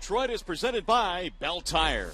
Detroit is presented by Bell Tire.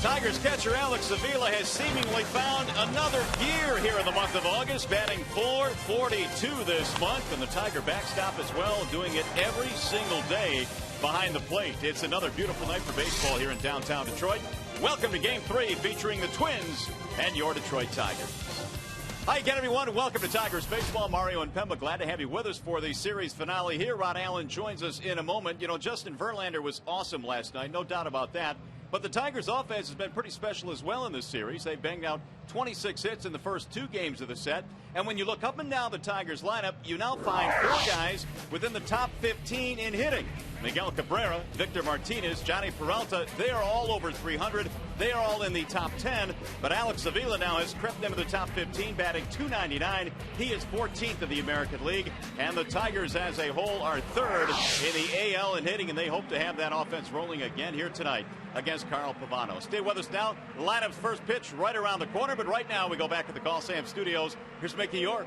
Tigers catcher Alex Avila has seemingly found another gear here in the month of August, batting .442 this month, and the Tiger backstop as well, doing it every single day behind the plate. It's another beautiful night for baseball here in downtown Detroit. Welcome to Game 3 featuring the Twins and your Detroit Tigers. Hi again, everyone. Welcome to Tigers Baseball. Mario and Pemba, glad to have you with us for the series finale here. Ron Allen joins us in a moment. You know, Justin Verlander was awesome last night, no doubt about that. But the Tigers' offense has been pretty special as well in this series. They banged out 26 hits in the first 2 games of the set. And when you look up and down the Tigers' lineup, you now find 4 guys within the top 15 in hitting. Miguel Cabrera, Victor Martinez, Johnny Peralta, they are all over 300. They are all in the top 10. But Alex Avila now has crept into the top 15, batting .299. He is 14th in the American League. And the Tigers as a whole are 3rd in the AL in hitting, and they hope to have that offense rolling again here tonight against Carl Pavano. Stay with us now. The lineup's first pitch right around the corner, but right now we go back to the Coliseum Studios. Here's Mickey York.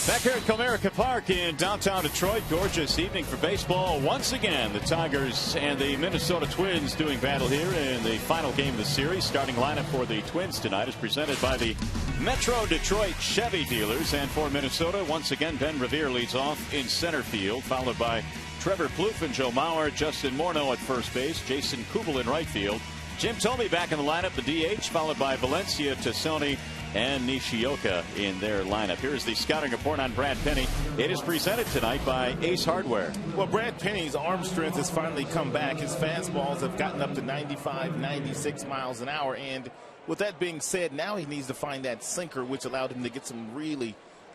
Back here at Comerica Park in downtown Detroit. Gorgeous evening for baseball. Once again, the Tigers and the Minnesota Twins doing battle here in the final game of the series. Starting lineup for the Twins tonight is presented by the Metro Detroit Chevy dealers. And for Minnesota, once again, Ben Revere leads off in center field, followed by Trevor Plouffe and Joe Mauer. Justin Morneau at first base. Jason Kubel in right field. Jim Thome back in the lineup, the DH, followed by Valencia, Tassoni, and Nishioka in their lineup. Here's the scouting report on Brad Penny. It is presented tonight by Ace Hardware. Well, Brad Penny's arm strength has finally come back. His fastballs have gotten up to 95, 96 miles an hour. And with that being said, now he needs to find that sinker, which allowed him to get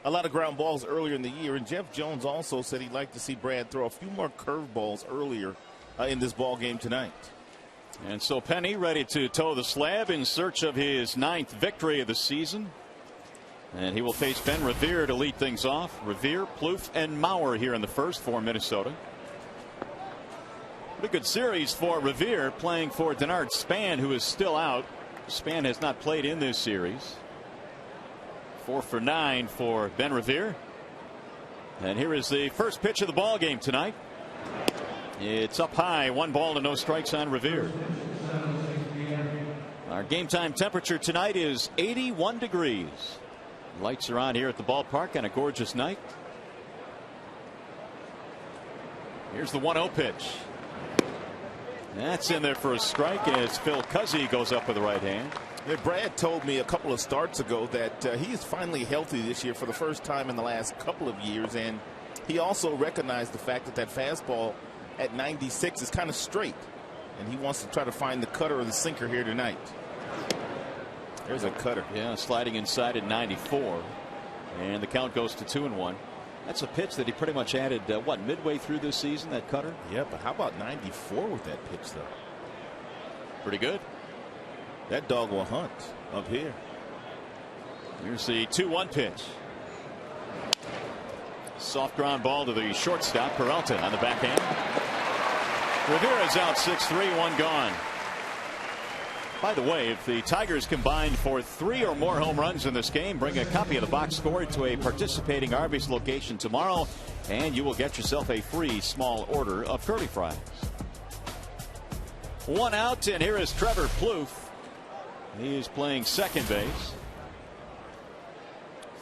a lot of ground balls earlier in the year. And Jeff Jones also said he'd like to see Brad throw a few more curveballs earlier in this ball game tonight. And so Penny ready to toe the slab in search of his 9th victory of the season. And he will face Ben Revere to lead things off. Revere, Plouffe, and Mauer here in the first for Minnesota. Pretty good series for Revere, playing for Denard Span, who is still out. Span has not played in this series. 4 for 9 for Ben Revere. And here is the first pitch of the ball game tonight. It's up high, 1 ball and no strikes on Revere. Our game time temperature tonight is 81 degrees. Lights are on here at the ballpark on a gorgeous night. Here's the 1-0 pitch. That's in there for a strike as Phil Cuzzy goes up with the right hand. Brad told me a couple of starts ago that he is finally healthy this year for the first time in the last couple of years. And he also recognized the fact that fastball at 96 is kind of straight, and he wants to try to find the cutter or the sinker here tonight. There's a cutter. Yeah, sliding inside at 94, and the count goes to 2-1. That's a pitch that he pretty much added midway through this season, that cutter. Yeah, but how about 94 with that pitch though? Pretty good. That dog will hunt up here. Here's the 2-1 pitch. Soft ground ball to the shortstop, Peralta on the backhand. Rivera's out 6-3, 1 gone. By the way, if the Tigers combine for 3 or more home runs in this game, bring a copy of the box score to a participating Arby's location tomorrow, and you will get yourself a free small order of curly fries. 1 out, and here is Trevor Plouffe. He is playing second base.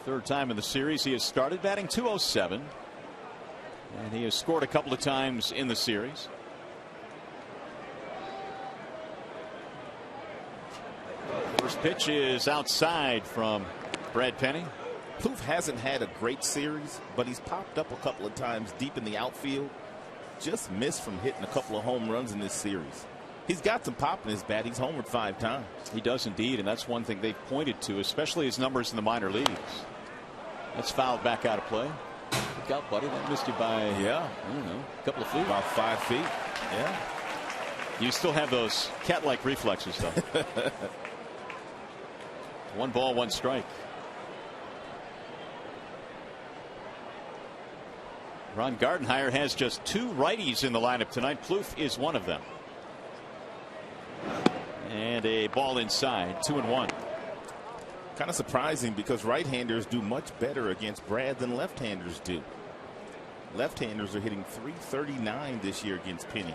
3rd time in the series he has started, batting .207, and he has scored a couple of times in the series. First pitch is outside from Brad Penny. Plouffe hasn't had a great series, but he's popped up a couple of times deep in the outfield. Just missed from hitting a couple of home runs in this series. He's got some pop in his bat. He's homered 5 times. He does indeed, and that's one thing they've pointed to, especially his numbers in the minor leagues. That's fouled back out of play. Look out, buddy. That missed you by, I don't know, a couple of feet. About 5 feet. Yeah. You still have those cat-like reflexes, though. 1 ball, 1 strike. Ron Gardenhire has just 2 righties in the lineup tonight. Plouffe is one of them. And a ball inside, 2-1. Kind of surprising because right-handers do much better against Brad than left-handers do. Left-handers are hitting .339 this year against Penny.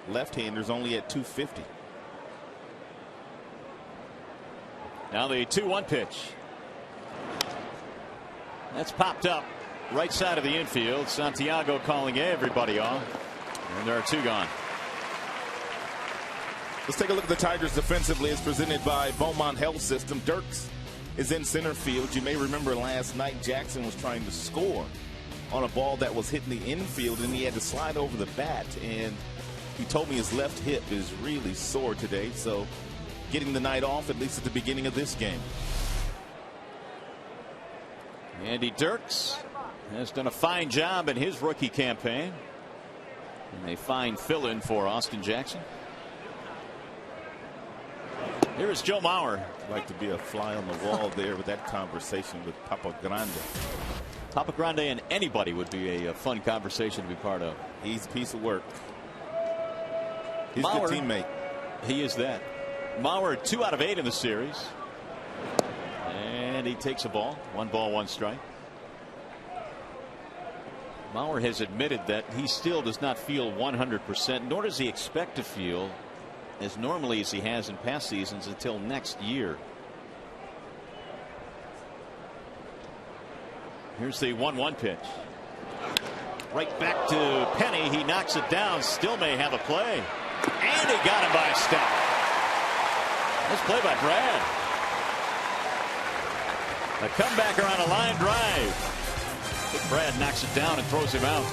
Left-handers only at .250. Now the 2-1 pitch. That's popped up right side of the infield. Santiago calling everybody off. And there are 2 gone. Let's take a look at the Tigers defensively. It's presented by Beaumont Health System. Dirks is in center field. You may remember last night Jackson was trying to score on a ball that was hitting the infield, and he had to slide over the bat. And he told me his left hip is really sore today, so getting the night off, at least at the beginning of this game. Andy Dirks has done a fine job in his rookie campaign. And a fine fill-in for Austin Jackson. Here is Joe Mauer. I'd like to be a fly on the wall there with that conversation with Papa Grande. Papa Grande and anybody would be a fun conversation to be part of. He's a piece of work. He's Mauer, a good teammate. He is that. Mauer 2 out of 8 in the series. And he takes a ball. 1 ball, 1 strike. Mauer has admitted that he still does not feel 100%, nor does he expect to feel as normally as he has in past seasons until next year. Here's the 1-1 pitch. Right back to Penny. He knocks it down. Still may have a play. And he got him by a step. Nice play by Brad. A comebacker on a line drive. But Brad knocks it down and throws him out.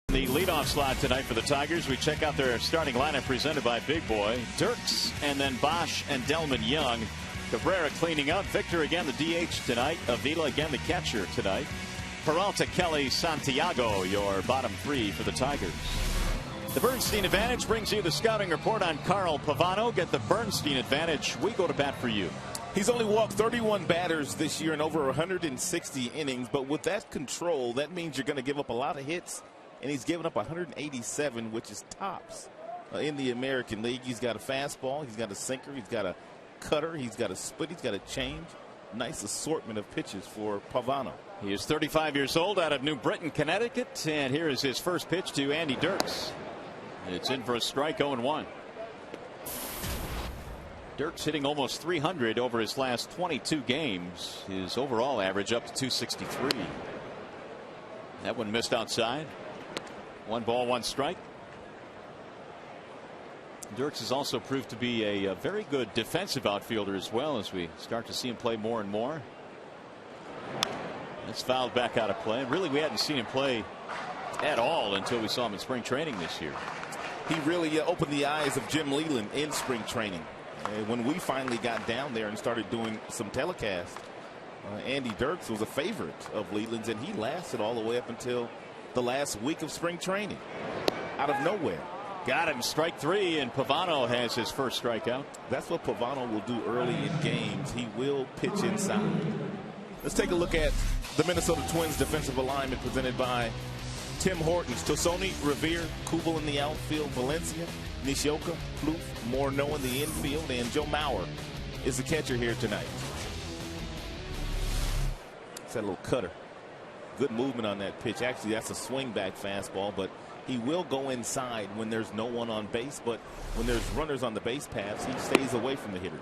The leadoff slot tonight for the Tigers. We check out their starting lineup presented by Big Boy. Dirks and then Bosch and Delman Young. Cabrera cleaning up. Victor again the DH tonight. Avila again the catcher tonight. Peralta, Kelly, Santiago your bottom three for the Tigers. The Bernstein Advantage brings you the scouting report on Carl Pavano. Get the Bernstein Advantage. We go to bat for you. He's only walked 31 batters this year in over 160 innings. But with that control, that means you're going to give up a lot of hits. And he's given up 187, which is tops in the American League. He's got a fastball. He's got a sinker. He's got a cutter. He's got a split. He's got a change. Nice assortment of pitches for Pavano. He is 35 years old out of New Britain, Connecticut. And here is his first pitch to Andy Dirks. It's in for a strike, 0-1. Dirks hitting almost 300 over his last 22 games. His overall average up to 263. That one missed outside. 1 ball, 1 strike. Dirks has also proved to be a very good defensive outfielder as well, as we start to see him play more and more. That's fouled back out of play. Really, we hadn't seen him play at all until we saw him in spring training this year. He really opened the eyes of Jim Leland in spring training. When we finally got down there and started doing some telecasts, Andy Dirks was a favorite of Leland's, and he lasted all the way up until the last week of spring training. Out of nowhere. Got him, strike 3, and Pavano has his first strikeout. That's what Pavano will do early in games. He will pitch inside. Let's take a look at the Minnesota Twins defensive alignment presented by Tim Hortons. Tosoni, Revere, Kubel in the outfield, Valencia, Nishioka, Plouffe, Morneau in the infield, and Joe Mauer is the catcher here tonight. It's that little cutter. Good movement on that pitch. Actually, that's a swing back fastball, but he will go inside when there's no one on base. But when there's runners on the base paths, he stays away from the hitters.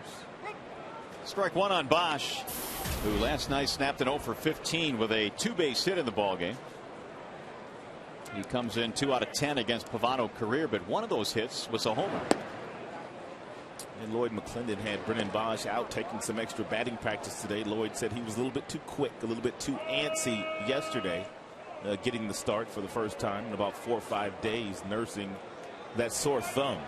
Strike 1 on Bosch, who last night snapped an 0 for 15 with a 2-base hit in the ballgame. He comes in 2 out of 10 against Pavano career, but one of those hits was a homer. And Lloyd McClendon had Brennan Bosch out taking some extra batting practice today. Lloyd said he was a little bit too quick, a little bit too antsy yesterday, getting the start for the first time in about 4 or 5 days, nursing that sore thumb.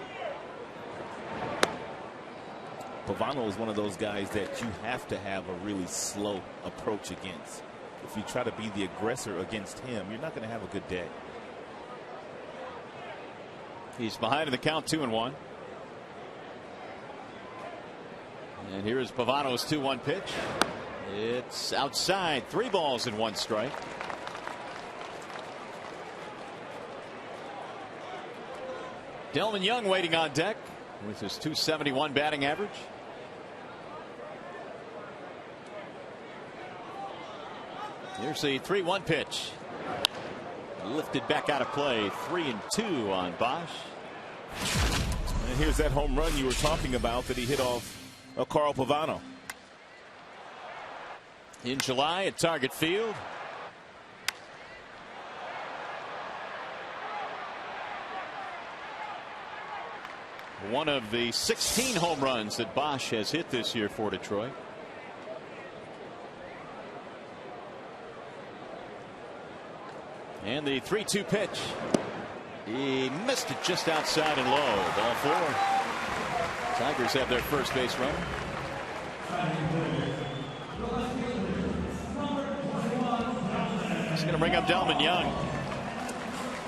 Pavano is one of those guys that you have to have a really slow approach against. If you try to be the aggressor against him, you're not going to have a good day. He's behind in the count, 2-1. And here is Pavano's 2-1 pitch. It's outside. 3 balls and 1 strike. Delmon Young waiting on deck with his .271 batting average. Here's the 3-1 pitch. Lifted back out of play. 3-2 on Bosch. And here's that home run you were talking about that he hit off Carl Pavano. In July at Target Field. One of the 16 home runs that Bosch has hit this year for Detroit. And the 3-2 pitch. He missed it just outside and low. Ball 4. Tigers have their first base runner. He's going to bring up Delmon Young.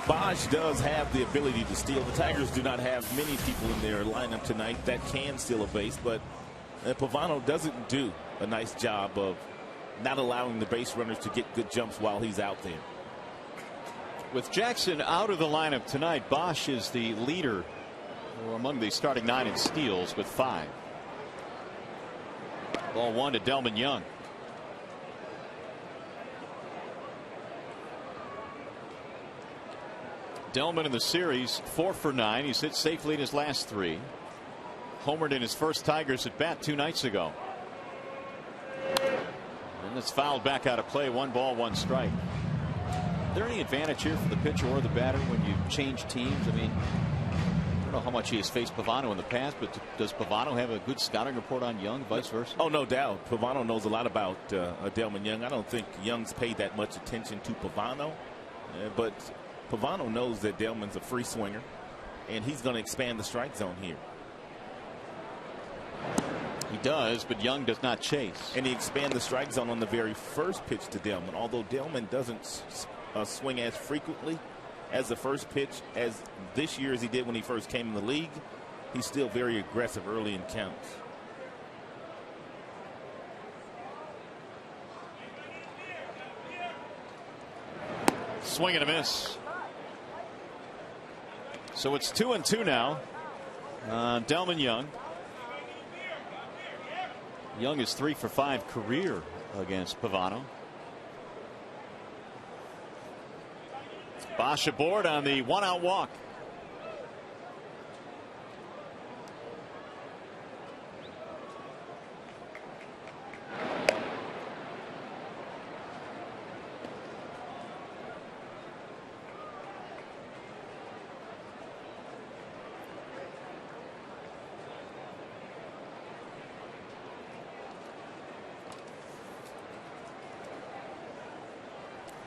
Bosch does have the ability to steal. The Tigers do not have many people in their lineup tonight that can steal a base, but Pavano doesn't do a nice job of not allowing the base runners to get good jumps while he's out there. With Jackson out of the lineup tonight, Bosch is the leader among the starting 9 in steals with 5. Ball 1 to Delmon Young. Delmon in the series 4 for 9. He's hit safely in his last 3. Homered in his first Tigers at bat 2 nights ago. And it's fouled back out of play. 1 ball, 1 strike. Is there any advantage here for the pitcher or the batter when you change teams? I mean, I don't know how much he has faced Pavano in the past, but does Pavano have a good scouting report on Young, vice versa? Oh, no doubt. Pavano knows a lot about Delmon Young. I don't think Young's paid that much attention to Pavano, but Pavano knows that Delmon's a free swinger, and he's going to expand the strike zone here. He does, but Young does not chase. And he expanded the strike zone on the very first pitch to Delmon. Although Delmon doesn't swing as frequently as the first pitch as this year as he did when he first came in the league, he's still very aggressive early in counts. Swing and a miss. So it's 2-2 now. Delmon Young. Young is 3 for 5 career against Pavano. Bosch aboard on the 1-out walk.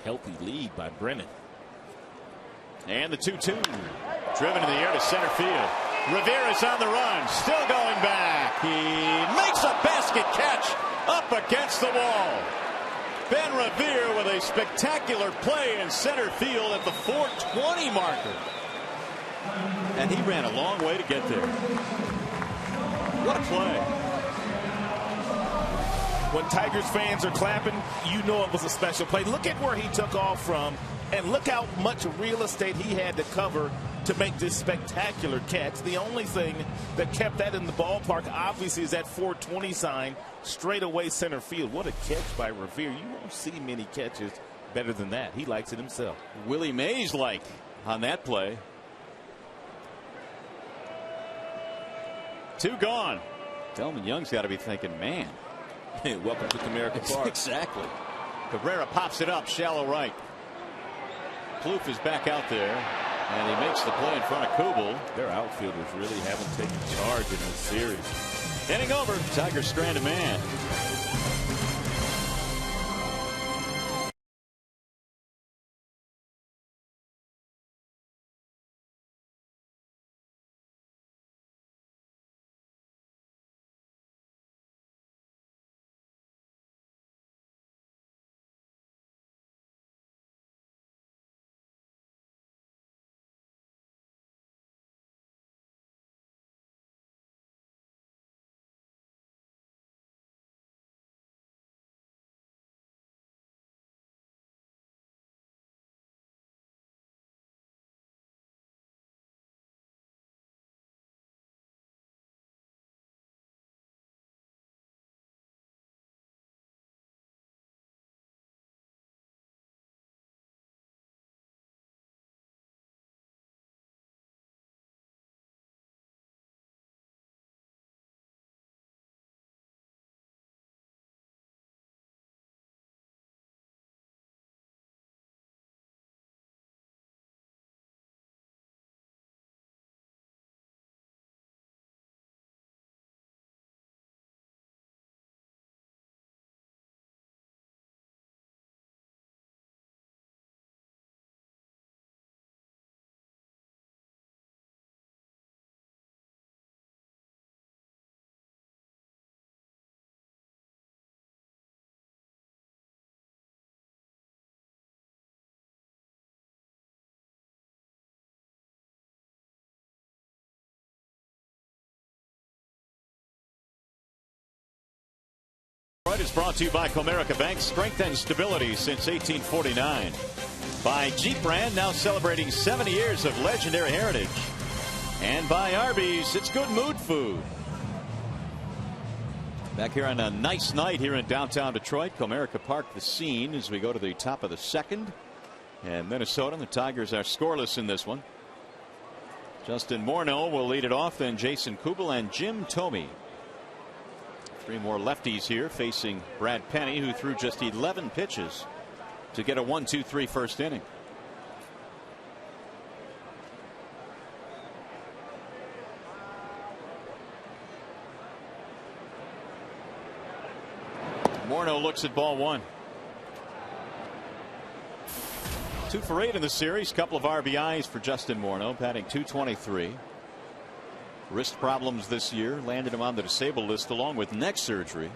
Healthy lead by Brennan. And the 2-2. Driven in the air to center field. Rivera's on the run. Still going back. He makes a basket catch up against the wall. Ben Revere with a spectacular play in center field at the 420 marker. And he ran a long way to get there. What a play. When Tigers fans are clapping, you know it was a special play. Look at where he took off from, and look how much real estate he had to cover to make this spectacular catch. The only thing that kept that in the ballpark, obviously, is that 420 sign straight away center field. What a catch by Revere. You won't see many catches better than that. He likes it himself. Willie Mays like on that play. 2 gone. Delmon Young's got to be thinking, man. Welcome to Comerica Park. Exactly. Cabrera pops it up shallow right. Plouffe is back out there, and he makes the play in front of Kubel. Their outfielders really haven't taken charge in this series. Heading over, Tigers strand a man. brought to you by Comerica Bank. Strength and stability since 1849. By Jeep Brand, now celebrating 70 years of legendary heritage. And by Arby's, it's good mood food. Back here on a nice night here in downtown Detroit. Comerica Park, the scene as we go to the top of the second. And Minnesota and the Tigers are scoreless in this one. Justin Morneau will lead it off, then Jason Kubel and Jim Thome. Three more lefties here facing Brad Penny, who threw just 11 pitches to get a 1-2-3 first inning. Morneau looks at ball one. 2 for 8 in the series. Couple of RBIs for Justin Morneau, batting .223. Wrist problems this year landed him on the disabled list along with neck surgery.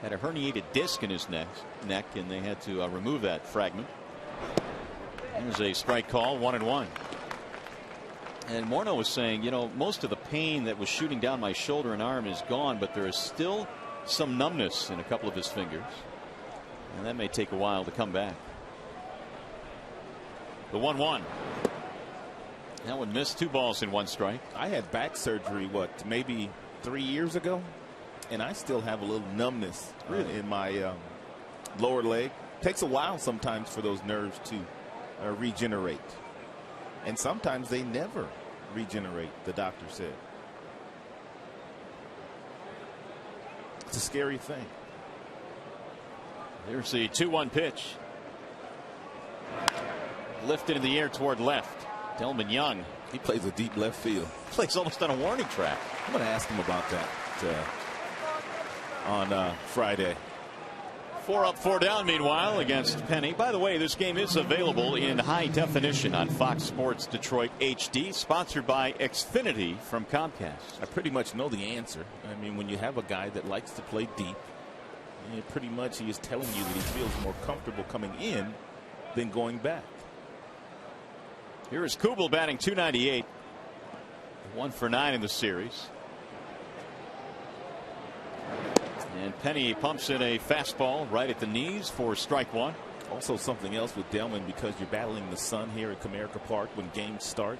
Had a herniated disc in his neck and they had to remove that fragment. There's a strike call, 1-1. And Morneau was saying, you know, most of the pain that was shooting down my shoulder and arm is gone, but there is still some numbness in a couple of his fingers, and that may take a while to come back. The 1-1. That one missed. 2 balls and 1 strike. I had back surgery, maybe 3 years ago, and I still have a little numbness in my lower leg. Takes a while sometimes for those nerves to regenerate, and sometimes they never regenerate, the doctor said. It's a scary thing. Here's the 2-1 pitch. Lifted in the air toward left. Delman Young. He plays a deep left field. Plays almost on a warning track. I'm going to ask him about that on Friday. 4 up, 4 down meanwhile against Penny. By the way, this game is available in high definition on Fox Sports Detroit HD, sponsored by Xfinity from Comcast. I pretty much know the answer. I mean, when you have a guy that likes to play deep, pretty much he is telling you that he feels more comfortable coming in than going back. Here is Kubel batting .298. 1 for 9 in the series. And Penny pumps in a fastball right at the knees for strike 1. Also something else with Delman, because you're battling the sun here at Comerica Park when games start.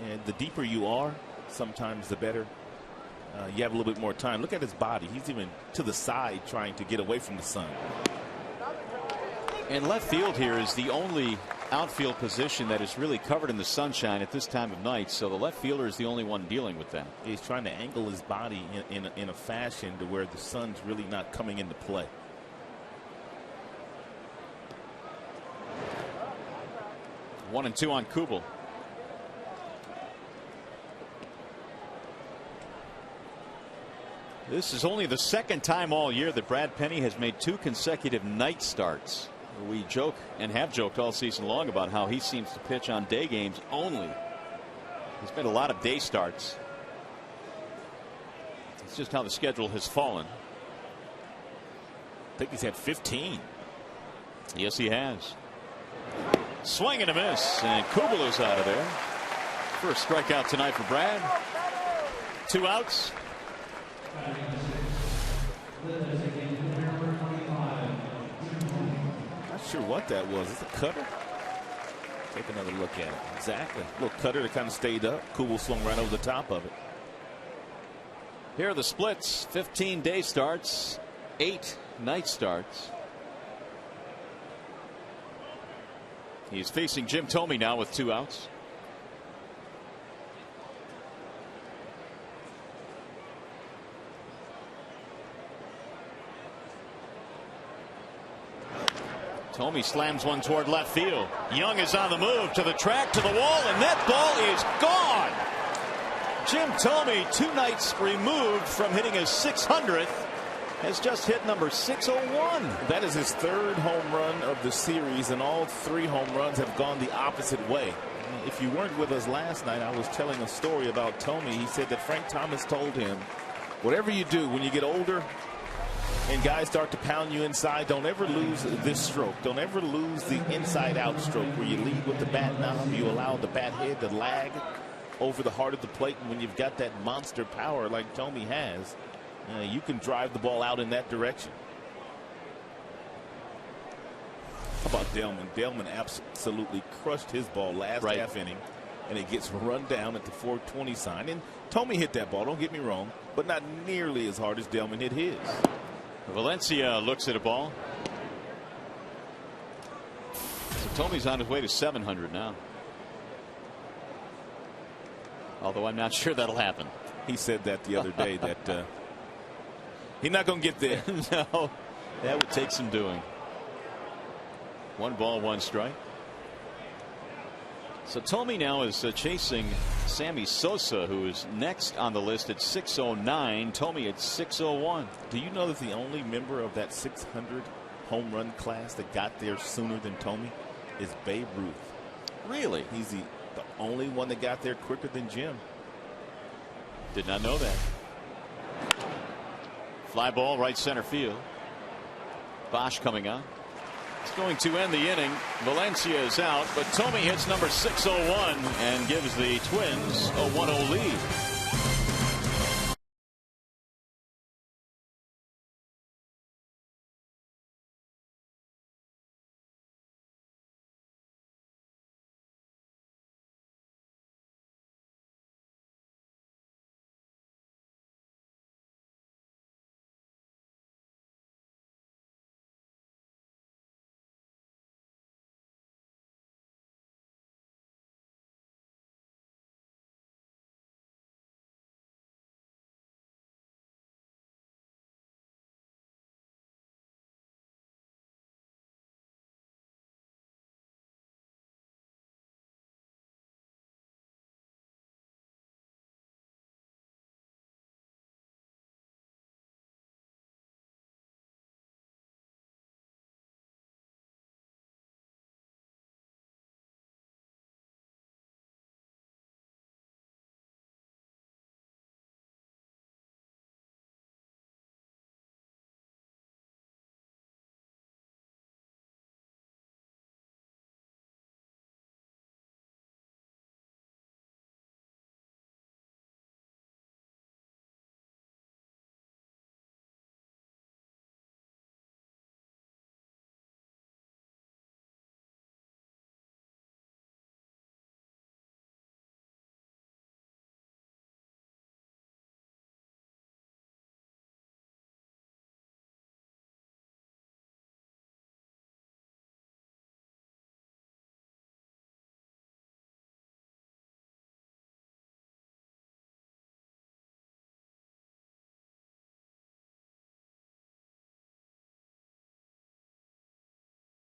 And the deeper you are, sometimes the better. You have a little bit more time. Look at his body. He's even to the side trying to get away from the sun. And left field here is the only outfield position that is really covered in the sunshine at this time of night, so the left fielder is the only one dealing with that. He's trying to angle his body in a fashion to where the sun's really not coming into play. One and 2 on Kubel. This is only the second time all year that Brad Penny has made 2 consecutive night starts. We joke and have joked all season long about how he seems to pitch on day games only. He's made a lot of day starts. It's just how the schedule has fallen. I think he's had 15. Yes, he has. Swing and a miss, and Kubel is out of there. First strikeout tonight for Brad. 2 outs. Sure what that was. It's a cutter. Take another look at it. Exactly. A little cutter that kind of stayed up. Kubel swung right over the top of it. Here are the splits. 15 day starts, 8 night starts. He's facing Jim Thome now with 2 outs. Thome slams one toward left field. Young is on the move to the track, to the wall, and that ball is gone. Jim Thome, 2 nights removed from hitting his 600th, has just hit number 601. That is his 3rd home run of the series, and all 3 home runs have gone the opposite way. If you weren't with us last night, I was telling a story about Thome. He said that Frank Thomas told him, whatever you do when you get older and guys start to pound you inside, don't ever lose this stroke. Don't ever lose the inside-out stroke where you lead with the bat knob. You allow the bat head to lag over the heart of the plate. And when you've got that monster power like Thome has, you can drive the ball out in that direction. How about Delman? Delman absolutely crushed his ball last half inning, and it gets run down at the 420 sign. And Tommy hit that ball, don't get me wrong, but not nearly as hard as Delman hit his. Valencia looks at a ball. So Tomy's on his way to 700 now. Although I'm not sure that'll happen. He said that the other day that he's not going to get there. No, that would take some doing. 1 ball, 1 strike. So Tommy now is chasing Sammy Sosa, who is next on the list at 609. Tommy at 601. Do you know that the only member of that 600 home run class that got there sooner than Tommy is Babe Ruth? Really? He's the only one that got there quicker than Jim. Did not know that. Fly ball, right center field. Bosch coming on. It's going to end the inning. Valencia is out, but Tommy hits number 601 and gives the Twins a 1-0 lead.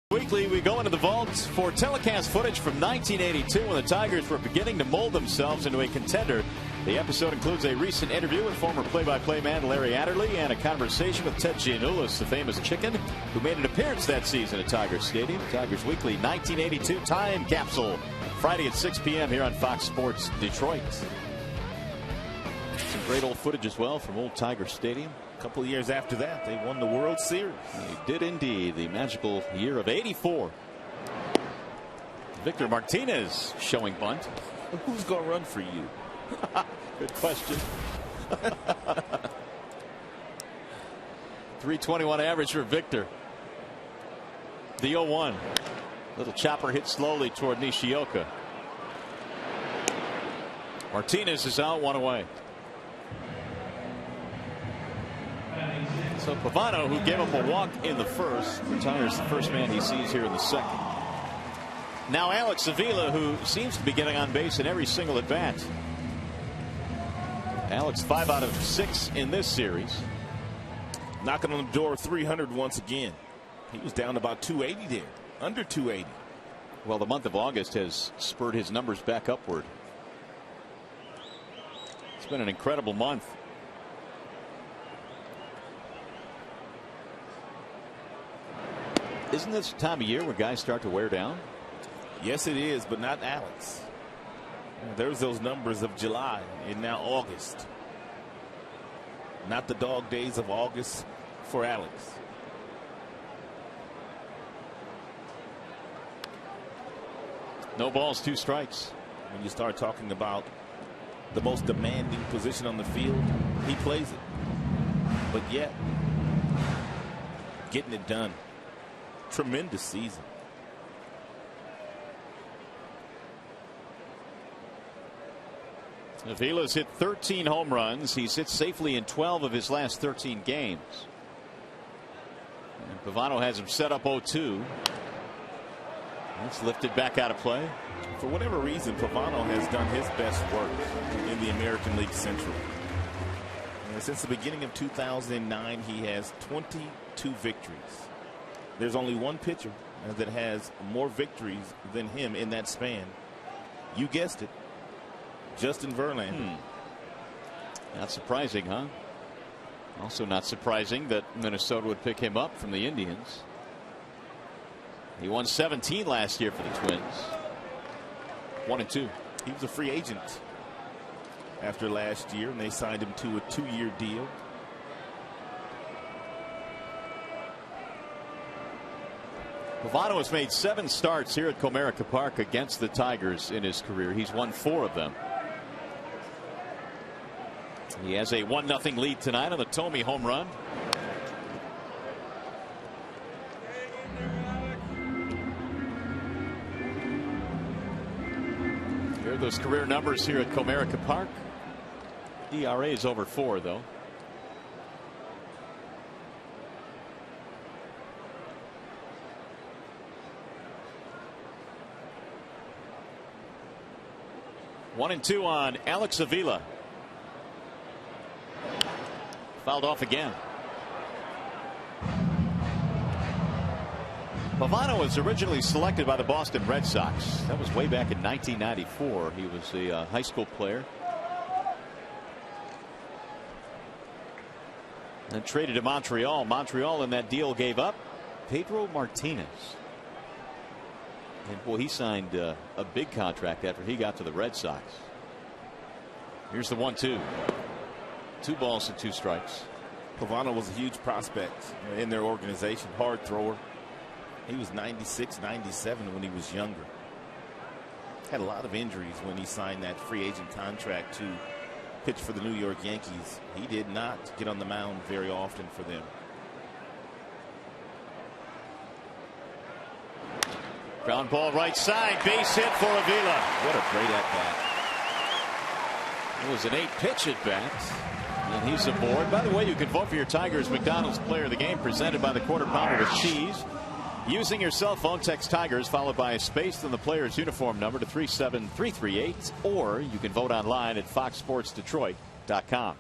Weekly, we go into the vaults for telecast footage from 1982 when the Tigers were beginning to mold themselves into a contender. The episode includes a recent interview with former play-by-play man Larry Adderley and a conversation with Ted Giannoulis, the famous chicken, who made an appearance that season at Tigers Stadium. Tigers Weekly 1982 time capsule, Friday at 6 p.m. here on Fox Sports Detroit. Some great old footage as well from old Tiger Stadium. A couple of years after that, they won the World Series. They did indeed. The magical year of '84. Victor Martinez showing bunt. Who's going to run for you? Good question. 321 average for Victor. The 0-1. Little chopper hit slowly toward Nishioka. Martinez is out, 1 away. So Pavano, who gave up a walk in the first, retires the first man he sees here in the second. Now Alex Avila, who seems to be getting on base in every single at bat. Alex 5 out of 6 in this series. Knocking on the door of 300 once again. He was down about 280 there, under 280. Well, the month of August has spurred his numbers back upward. It's been an incredible month. Isn't this the time of year where guys start to wear down? Yes, it is, but not Alex. There's those numbers of July and now August. Not the dog days of August for Alex. No balls, 2 strikes. When you start talking about the most demanding position on the field, he plays it. But yet, getting it done. Tremendous season. Avila's hit 13 home runs. He's hit safely in 12 of his last 13 games. And Pavano has him set up 0-2. That's lifted back out of play. For whatever reason, Pavano has done his best work in the American League Central. And since the beginning of 2009, he has 22 victories. There's only one pitcher that has more victories than him in that span. You guessed it, Justin Verlander. Not surprising, huh? Also not surprising that Minnesota would pick him up from the Indians. He won 17 last year for the Twins. 1-2. He was a free agent after last year, and they signed him to a 2-year deal. Pavano has made 7 starts here at Comerica Park against the Tigers in his career. He's won 4 of them. He has a 1-0 lead tonight on the Thome home run. Here are those career numbers here at Comerica Park. ERA is over 4, though. One and 2 on Alex Avila. Fouled off again. Pavano was originally selected by the Boston Red Sox. That was way back in 1994. He was a high school player. And traded to Montreal. Montreal in that deal gave up Pedro Martinez. And boy, he signed a big contract after he got to the Red Sox. Here's the 1-2. 2 balls and 2 strikes. Pavano was a huge prospect in their organization. Hard thrower. He was 96, 97 when he was younger. Had a lot of injuries when he signed that free agent contract to pitch for the New York Yankees. He did not get on the mound very often for them. Ground ball right side, base hit for Avila. What a great at-bat. It was an 8-pitch at-bat. And he's aboard. By the way, you can vote for your Tigers McDonald's Player of the Game, presented by the Quarter Pounder with Cheese. Using your cell phone, text Tigers followed by a space in the player's uniform number to 37338, or you can vote online at foxsportsdetroit.com.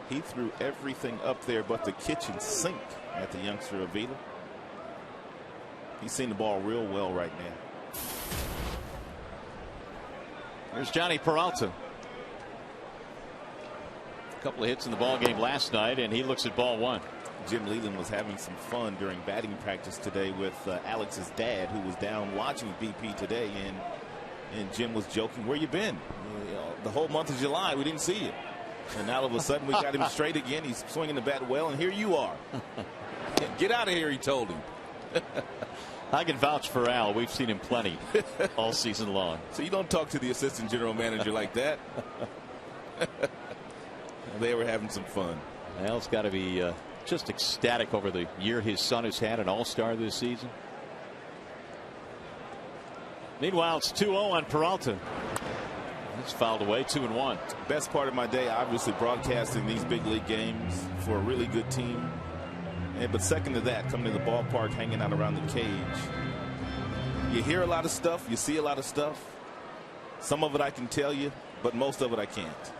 He threw everything up there but the kitchen sink at the youngster Avila. He's seen the ball real well right now. Here's Johnny Peralta. A couple of hits in the ball game last night, and he looks at ball 1. Jim Leland was having some fun during batting practice today with Alex's dad, who was down watching BP today, and Jim was joking, "Where you been? The whole month of July we didn't see you." And now all of a sudden we got him straight again. He's swinging the bat well, and here you are. Get out of here, he told him. I can vouch for Al. We've seen him plenty all season long. So you don't talk to the assistant general manager like that. They were having some fun. Al's got to be just ecstatic over the year his son has had, an all-star this season. Meanwhile, it's 2-0 on Peralta. It's fouled away, 2-1. Best part of my day, obviously, broadcasting these big league games for a really good team. But second to that, coming to the ballpark, hanging out around the cage. You hear a lot of stuff. You see a lot of stuff. Some of it I can tell you, but most of it I can't.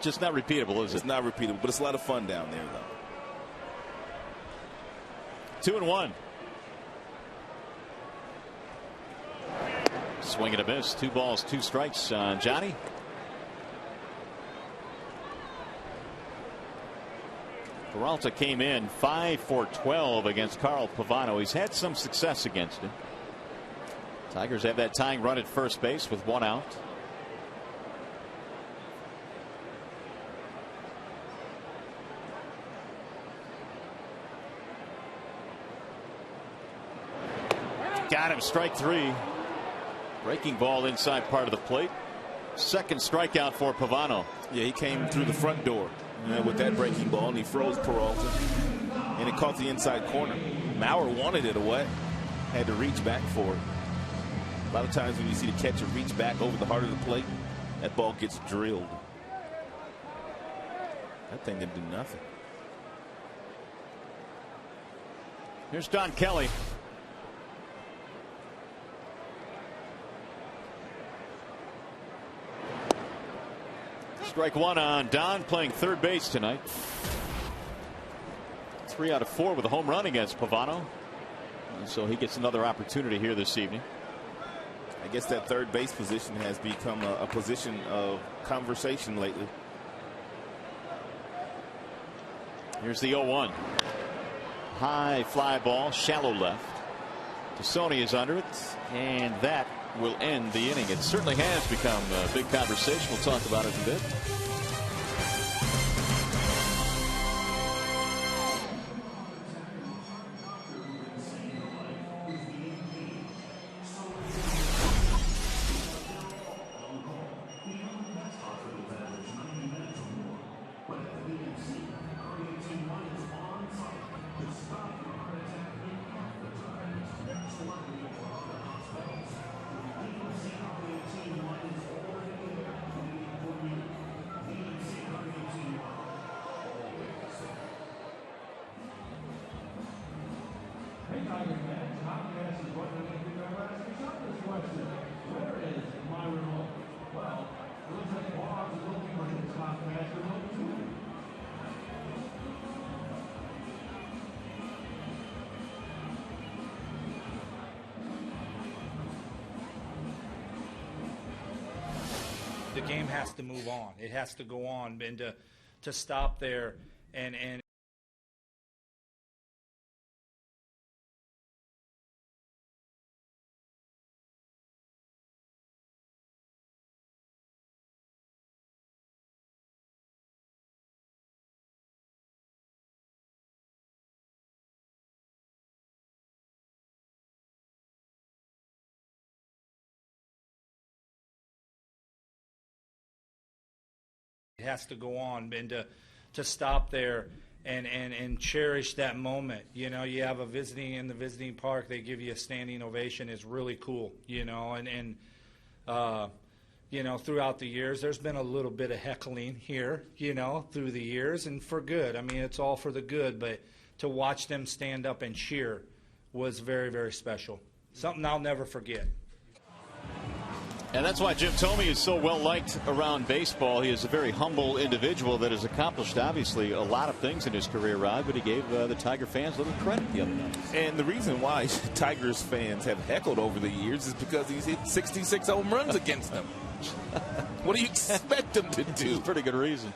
Just not repeatable, is it? It's not repeatable, but it's a lot of fun down there, though. 2-1. Swing and a miss. 2 balls, 2 strikes on Johnny. Peralta came in 5 for 12 against Carl Pavano. He's had some success against him. Tigers have that tying run at first base with 1 out. Got him, strike 3. Breaking ball inside part of the plate. Second strikeout for Pavano. Yeah, he came through the front door with that breaking ball, and he froze Peralta, and it caught the inside corner. Maurer wanted it away, had to reach back for it. A lot of times when you see the catcher reach back over the heart of the plate, that ball gets drilled. That thing didn't do nothing. Here's Don Kelly. Strike one on Don, playing third base tonight. 3 out of 4 with a home run against Pavano. And so he gets another opportunity here this evening. I guess that third base position has become a position of conversation lately. Here's the 0-1. High fly ball, shallow left. Tassone is under it, and that will end the inning. It certainly has become a big conversation. We'll talk about it in a bit. The game has to move on. It has to go on, and to stop there and it has to go on, and to stop there and cherish that moment. You know, you have a visiting in the visiting park, they give you a standing ovation. Is really cool, you know, and you know, throughout the years there's been a little bit of heckling here, you know, through the years, and for good. I mean, it's all for the good, but to watch them stand up and cheer was very, very special. Something I'll never forget. And that's why Jim Thome is so well liked around baseball. He is a very humble individual that has accomplished, obviously, a lot of things in his career, Rod, but he gave the Tiger fans a little credit the other night. And the reason why Tigers fans have heckled over the years is because he's hit 66 home runs against them. What do you expect him to do? It's a pretty good reason.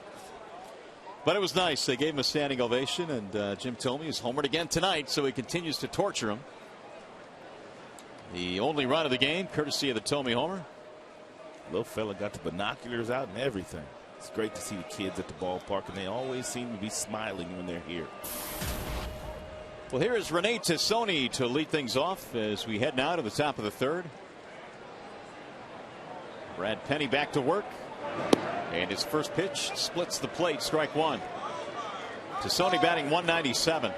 But it was nice. They gave him a standing ovation, and Jim Thome is homered again tonight, so he continues to torture him. The only run of the game, courtesy of the Thome homer. Little fella got the binoculars out and everything. It's great to see the kids at the ballpark, and they always seem to be smiling when they're here. Well, here is Rene Tassone to lead things off as we head now to the top of the third. Brad Penny back to work, and his first pitch splits the plate, strike one. Tassone batting 197.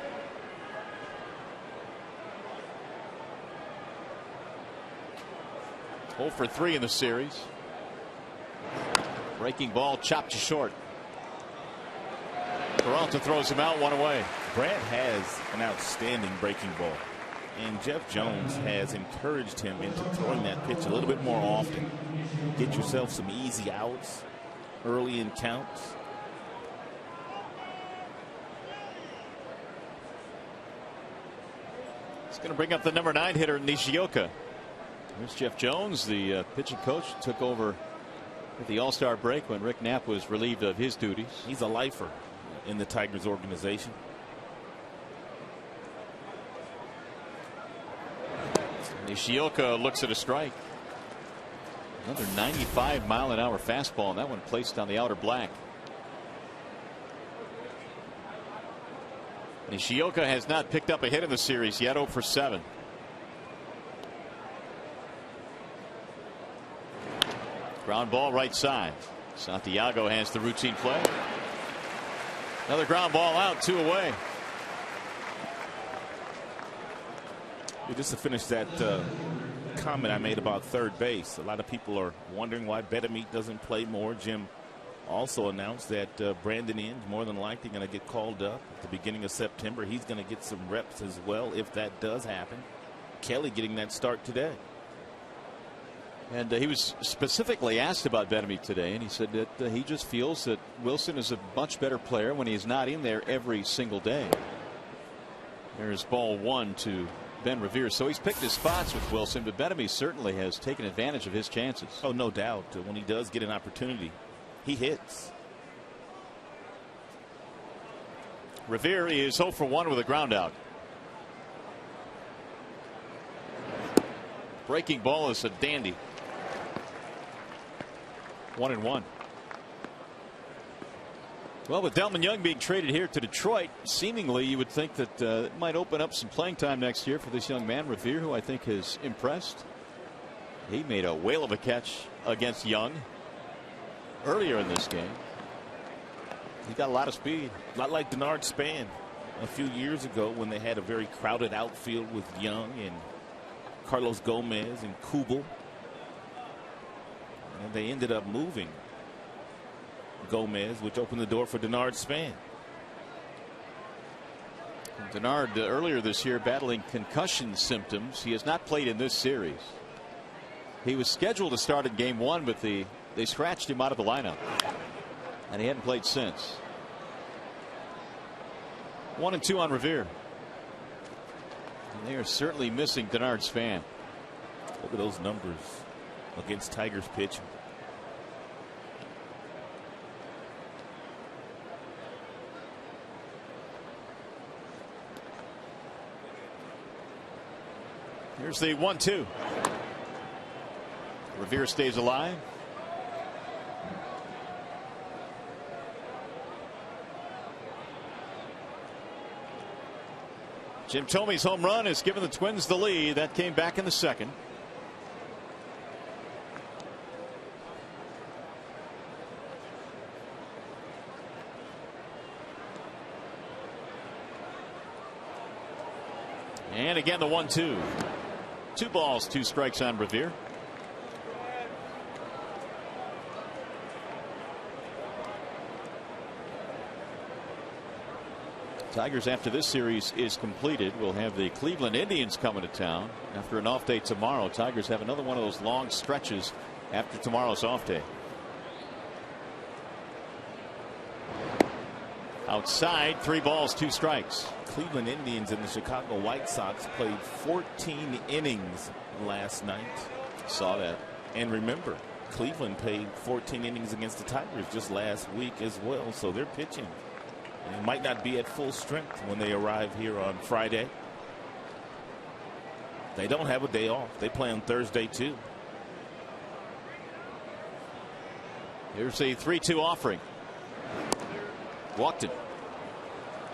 Oh for 3 in the series. Breaking ball chopped to short. Peralta throws him out, 1 away. Brad has an outstanding breaking ball, and Jeff Jones has encouraged him into throwing that pitch a little bit more often. Get yourself some easy outs early in counts. It's going to bring up the number 9 hitter, Nishioka. Here's Jeff Jones, the pitching coach, took over at the All-Star break when Rick Knapp was relieved of his duties. He's a lifer in the Tigers organization. Nishioka looks at a strike. Another 95-mile-an-hour fastball, and that one placed on the outer black. Nishioka has not picked up a hit in the series yet, 0 for 7. Ground ball right side. Santiago has the routine play. Another ground ball out, 2 away. Just to finish that comment I made about third base. A lot of people are wondering why Betemit doesn't play more. Jim also announced that Brandon Inge more than likely going to get called up at the beginning of September. He's going to get some reps as well if that does happen. Kelly getting that start today. And he was specifically asked about Betemit today, and he said that he just feels that Wilson is a much better player when he's not in there every single day. There's ball one to Ben Revere. So he's picked his spots with Wilson, but Betemit certainly has taken advantage of his chances. Oh, no doubt. When he does get an opportunity, he hits. Revere is 0 for 1 with a ground out. Breaking ball is a dandy. 1-1. Well, with Delman Young being traded here to Detroit, seemingly you would think that it might open up some playing time next year for this young man, Revere, who I think has impressed. He made a whale of a catch against Young earlier in this game. He's got a lot of speed. A lot like Denard Span a few years ago when they had a very crowded outfield with Young and Carlos Gomez and Kubel. And they ended up moving Gomez, which opened the door for Denard Span. Denard earlier this year battling concussion symptoms. He has not played in this series. He was scheduled to start in game one, but they scratched him out of the lineup, and he hadn't played since. 1-2 on Revere. And they are certainly missing Denard Span. Look at those numbers against Tigers pitch. Here's the 1-2. Revere stays alive. Jim Thome's home run has given the Twins the lead. That came back in the second. And again the 1-2. 2 balls, 2 strikes on Revere. Tigers, after this series is completed, will have the Cleveland Indians coming to town after an off day tomorrow. Tigers have another one of those long stretches after tomorrow's off day. Outside, 3 balls, 2 strikes. Cleveland Indians and the Chicago White Sox played 14 innings last night. Saw that. And remember, Cleveland played 14 innings against the Tigers just last week as well. So they're pitching. And it might not be at full strength when they arrive here on Friday. They don't have a day off. They play on Thursday too. Here's a 3-2 offering. Walked it.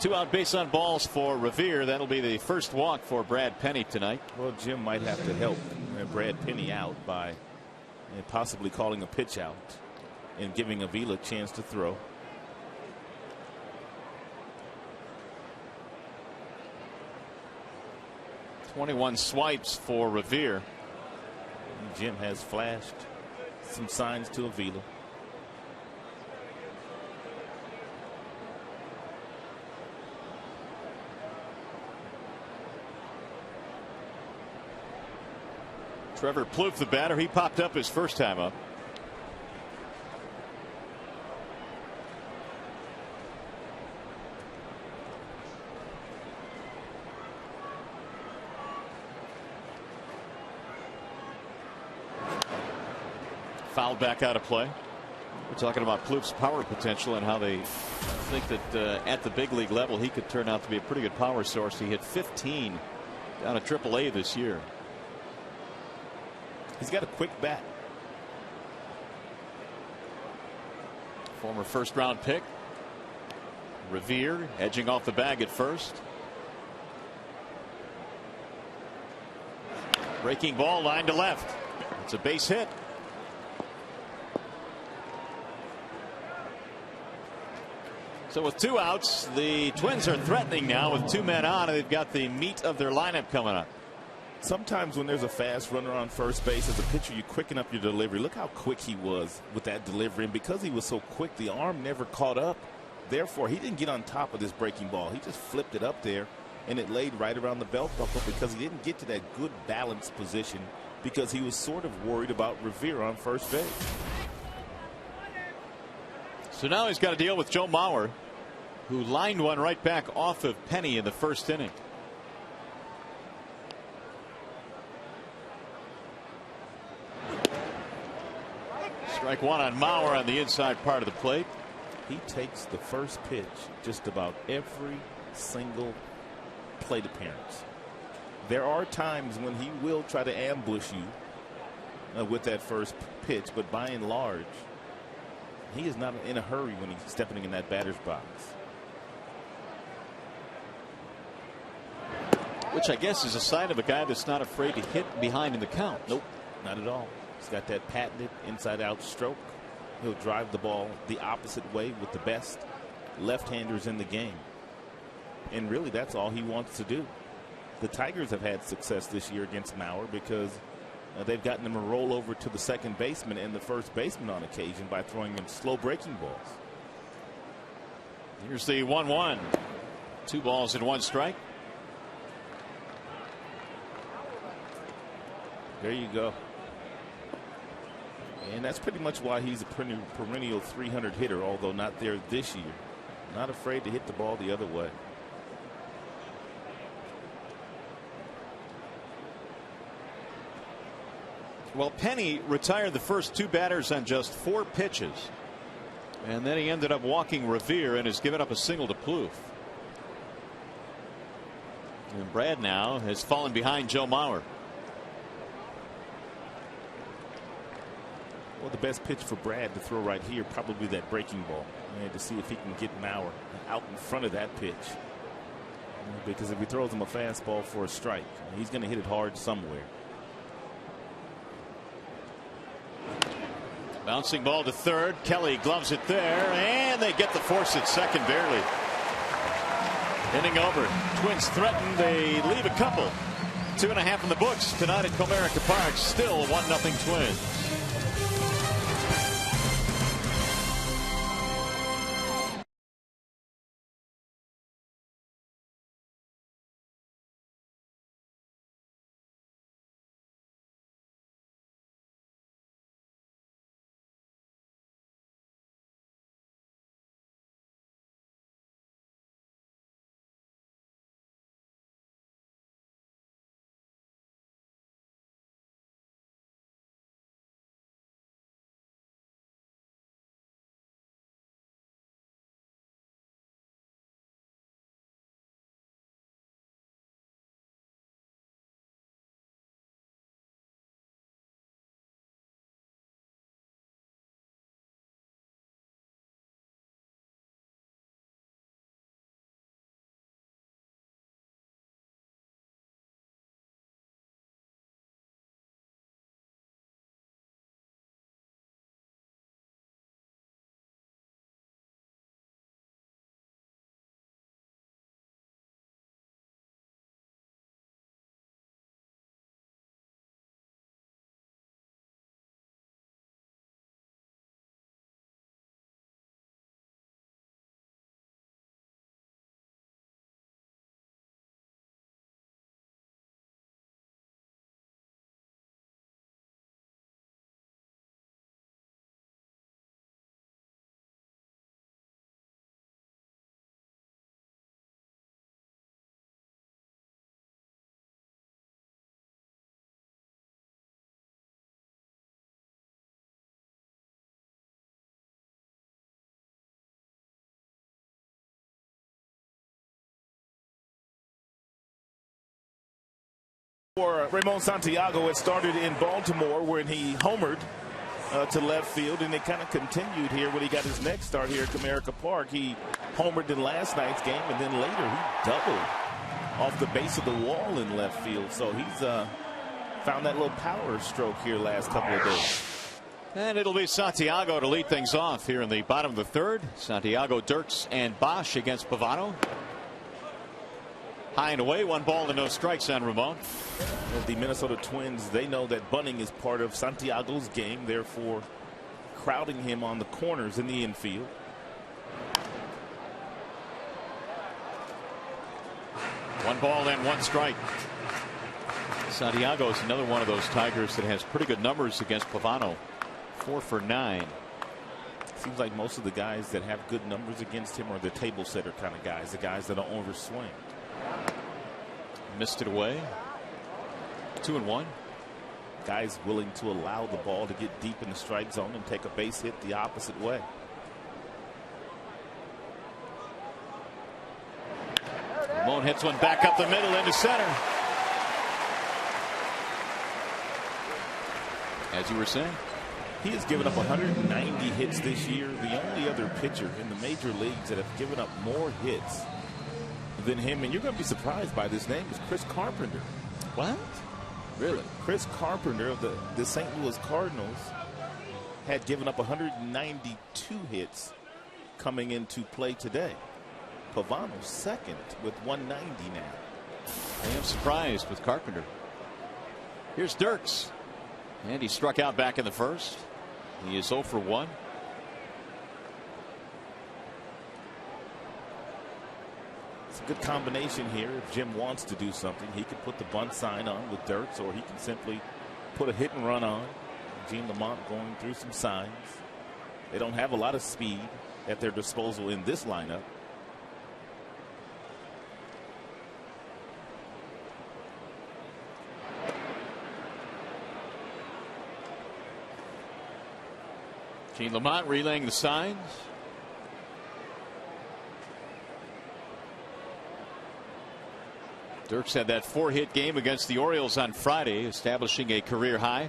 2 out base on balls for Revere. That'll be the first walk for Brad Penny tonight. Well, Jim might have to help Brad Penny out by possibly calling a pitch out and giving Avila a chance to throw. .21 swipes for Revere. Jim has flashed some signs to Avila. Trevor Plouffe, the batter, he popped up his first time up. Fouled back out of play. We're talking about Plouffe's power potential and how they think that at the big league level he could turn out to be a pretty good power source. He hit 15 down at AAA this year. He's got a quick bat. Former first round pick. Revere edging off the bag at first. Breaking ball, line to left. It's a base hit. So with 2 outs, the Twins are threatening now with 2 men on, and they've got the meat of their lineup coming up. Sometimes when there's a fast runner on first base, as a pitcher, you quicken up your delivery. Look how quick he was with that delivery. And because he was so quick, the arm never caught up. Therefore, he didn't get on top of this breaking ball. He just flipped it up there, and it laid right around the belt buckle because he didn't get to that good balanced position because he was sort of worried about Revere on first base. So now he's got to deal with Joe Mauer, who lined one right back off of Penny in the first inning. Strike one on Mauer on the inside part of the plate. He takes the first pitch just about every single plate appearance. There are times when he will try to ambush you with that first pitch, but by and large, he is not in a hurry when he's stepping in that batter's box. Which I guess is a sign of a guy that's not afraid to hit behind in the count. Nope, not at all. He's got that patented inside-out stroke. He'll drive the ball the opposite way with the best left-handers in the game. And really, that's all he wants to do. The Tigers have had success this year against Mauer because they've gotten him a roll over to the second baseman and the first baseman on occasion by throwing him slow breaking balls. Here's the 1-1. 2 balls and 1 strike. There you go. And that's pretty much why he's a perennial 300 hitter, although not there this year. Not afraid to hit the ball the other way. Well, Penny retired the first 2 batters on just 4 pitches. And then he ended up walking Revere and has given up a single to Plouffe. And Brad now has fallen behind Joe Mauer. Well, the best pitch for Brad to throw right here probably that breaking ball, and to see if he can get Mauer out in front of that pitch. Because if he throws him a fastball for a strike, he's going to hit it hard somewhere. Bouncing ball to third. Kelly gloves it there, and they get the force at second barely. Inning over. Twins threaten. They leave a couple. 2.5 in the books tonight at Comerica Park. Still 1-0 Twins. For Ramon Santiago, it started in Baltimore when he homered to left field, and it kind of continued here when he got his next start here at Comerica Park. He homered in last night's game, and then later he doubled off the base of the wall in left field. So he's found that little power stroke here last couple of days. And it'll be Santiago to lead things off here in the bottom of the third. Santiago, Dirks, and Bosch against Pavano. High and away, 1 ball and no strikes on Ramon. The Minnesota Twins, they know that bunting is part of Santiago's game, therefore crowding him on the corners in the infield. One ball and 1 strike. Santiago is another one of those Tigers that has pretty good numbers against Pavano. 4 for 9. Seems like most of the guys that have good numbers against him are the table setter kind of guys, the guys that don't overswing. Missed it away. 2-1. Guys willing to allow the ball to get deep in the strike zone and take a base hit the opposite way. Ramon hits one back up the middle into center. As you were saying, he has given up 190 hits this year. The only other pitcher in the major leagues that have given up more hits than him, and you're going to be surprised by this name, is Chris Carpenter. What? Really? Chris Carpenter of the St. Louis Cardinals had given up 192 hits coming into play today. Pavano's second with 190 now. I am surprised with Carpenter. Here's Dirks. And he struck out back in the first. He is 0 for 1. It's a good combination here. If Jim wants to do something, he could put the bunt sign on with Dirks, or he can simply put a hit and run on. Gene Lamont going through some signs. They don't have a lot of speed at their disposal in this lineup. Gene Lamont relaying the signs. Dirks had that 4-hit game against the Orioles on Friday, establishing a career high.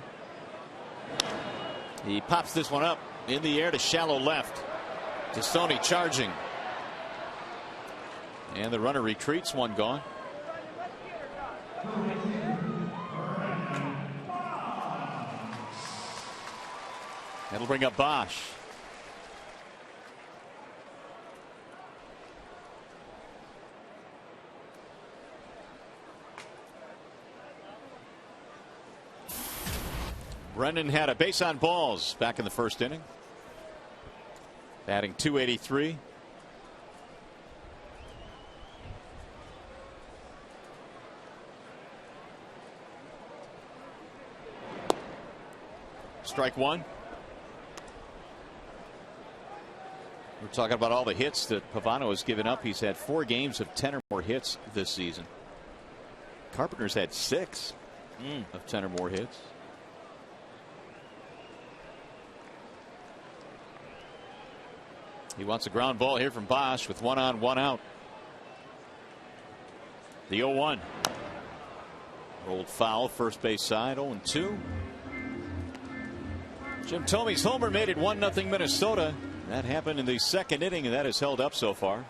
He pops this one up in the air to shallow left. To Stoney charging. And the runner retreats, 1 gone. That'll bring up Bosch. Brendan had a base on balls back in the first inning. Batting .283. Strike 1. We're talking about all the hits that Pavano has given up. He's had 4 games of 10 or more hits this season. Carpenter's had 6 of 10 or more hits. He wants a ground ball here from Bosch with 1 on, 1 out. The 0-1. Rolled foul, first base side, 0-2. Jim Thome's homer made it 1-0 Minnesota. That happened in the second inning, and that has held up so far.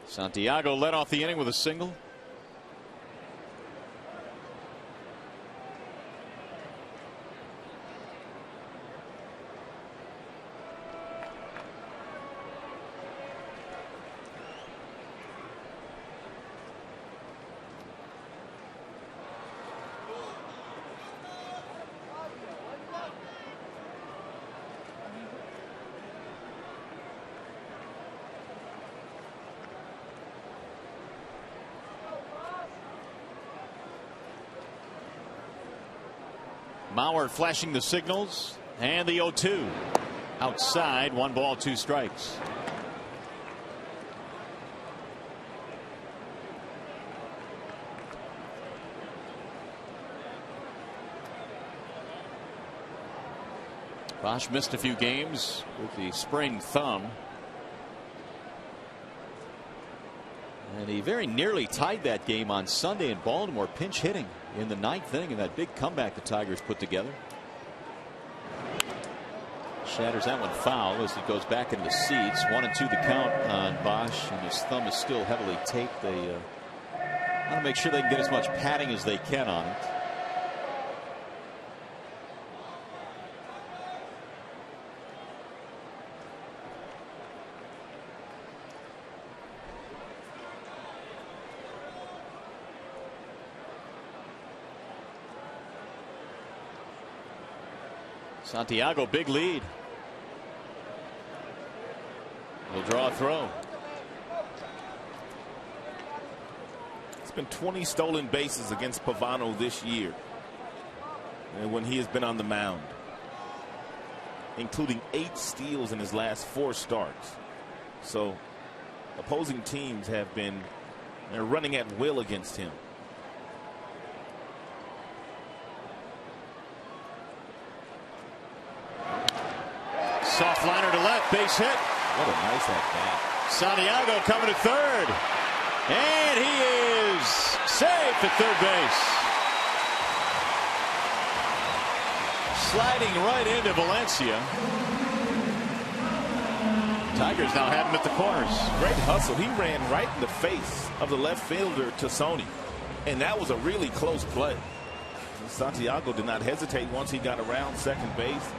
Santiago led off the inning with a single. Mauer flashing the signals, and the 0-2 outside, 1 ball, 2 strikes. Bosch missed a few games with the sprained thumb. And he very nearly tied that game on Sunday in Baltimore, pinch hitting in the 9th inning in that big comeback the Tigers put together. Shatters that one foul as he goes back into the seats. 1-2 the count on Bosch, and his thumb is still heavily taped. They want to make sure they can get as much padding as they can on it. Santiago, big lead. He'll draw a throw. It's been 20 stolen bases against Pavano this year, and when he has been on the mound, including 8 steals in his last 4 starts. So opposing teams have been running at will against him. Soft liner to left, base hit. What a nice at-bat. Santiago coming to third. And he is safe at third base. Sliding right into Valencia. Tigers now have him at the corners. Great hustle. He ran right in the face of the left fielder Tassoni, and that was a really close play. Santiago did not hesitate once he got around second base,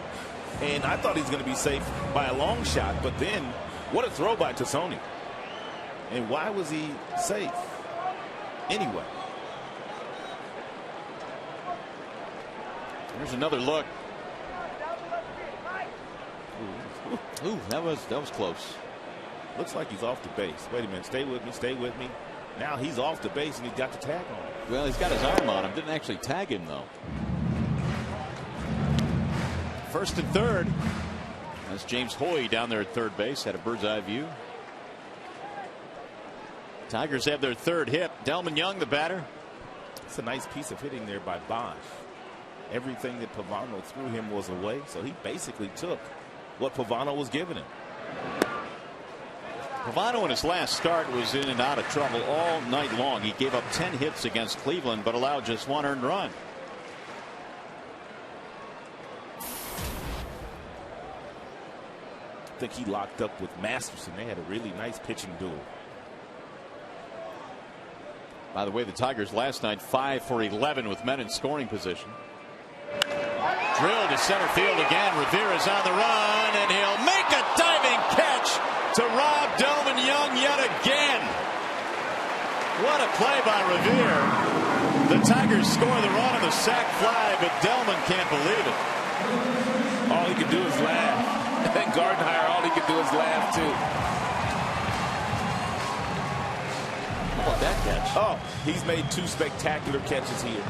and I thought he was going to be safe by a long shot, but then what a throw by Tassoni. And why was he safe anyway? Here's another look. Ooh, that was close. Looks like he's off the base. Wait a minute. Stay with me. Stay with me. Now he's off the base and he's got the tag on him. Well, he's got his arm on him. Didn't actually tag him, though. First and third. That's James Hoy down there at third base. Had a bird's eye view. Tigers have their third hit. Delman Young, the batter. It's a nice piece of hitting there by Bosch. Everything that Pavano threw him was away, so he basically took what Pavano was giving him. Pavano in his last start was in and out of trouble all night long. He gave up 10 hits against Cleveland, but allowed just 1 earned run. I think he locked up with Masterson. They had a really nice pitching duel. By the way, the Tigers last night 5 for 11 with men in scoring position. Drilled to center field again. Rivera's on the run, and he'll make a diving catch to rob Delman Young yet again. What a play by Rivera. The Tigers score the run on the sac fly, but Delman can't believe it. All he could do is laugh. And Gardenhire, all he could do is laugh too. How about that catch? Oh, he's made 2 spectacular catches here.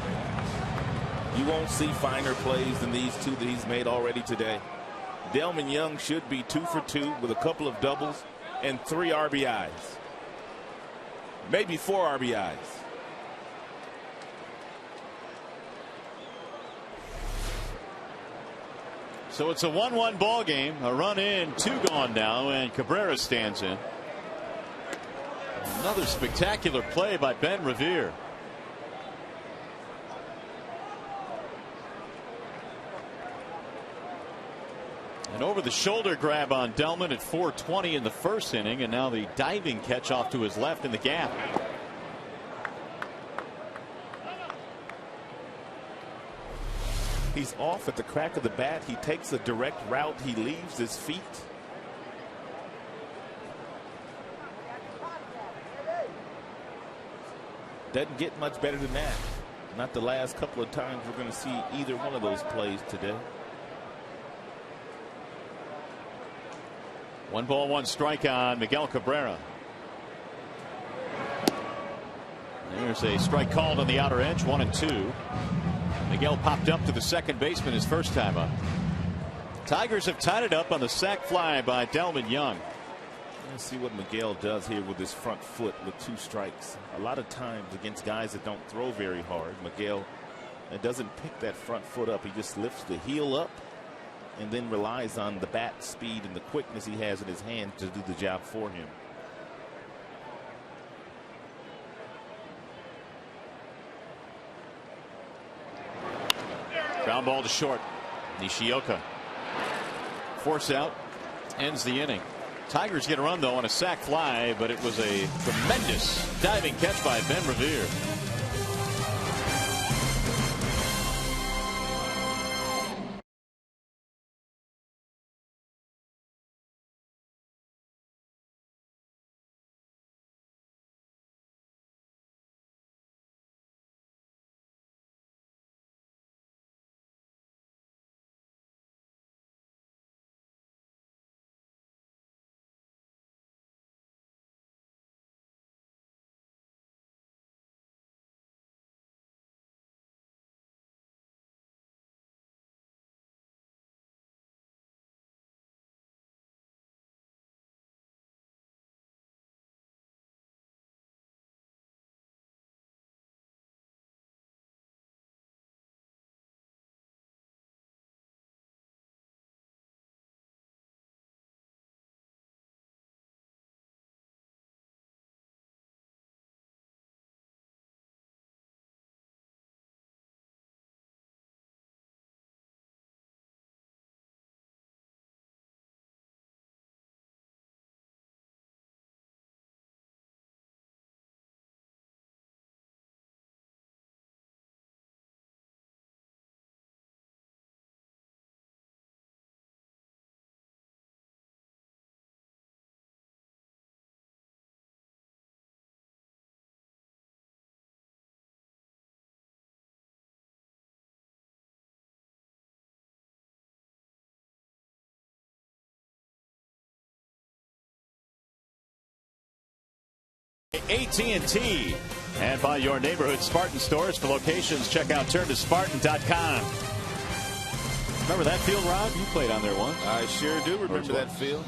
You won't see finer plays than these 2 that he's made already today. Delman Young should be 2 for 2 with a couple of doubles and 3 RBIs. Maybe 4 RBIs. So it's a 1-1 ball game. A run in, 2 gone now, and Cabrera stands in. Another spectacular play by Ben Revere. An over the shoulder grab on Delman at 4:20 in the first inning, and now the diving catch off to his left in the gap. He's off at the crack of the bat. He takes a direct route. He leaves his feet. Doesn't get much better than that. Not the last couple of times we're going to see either one of those plays today. 1 ball, 1 strike on Miguel Cabrera. There's a strike called on the outer edge, 1-2. Miguel popped up to the second baseman his first time up. Tigers have tied it up on the sac fly by Delman Young. Let's see what Miguel does here with his front foot with 2 strikes. A lot of times against guys that don't throw very hard, Miguel doesn't pick that front foot up. He just lifts the heel up and then relies on the bat speed and the quickness he has in his hand to do the job for him. Ground ball to short. Nishioka. Force out. Ends the inning. Tigers get a run, though, on a sac fly, but it was a tremendous diving catch by Ben Revere. AT&T. And by your neighborhood Spartan stores. For locations, check out turntospartan.com. Remember that field, Rob? You played on there once. I sure do remember that field.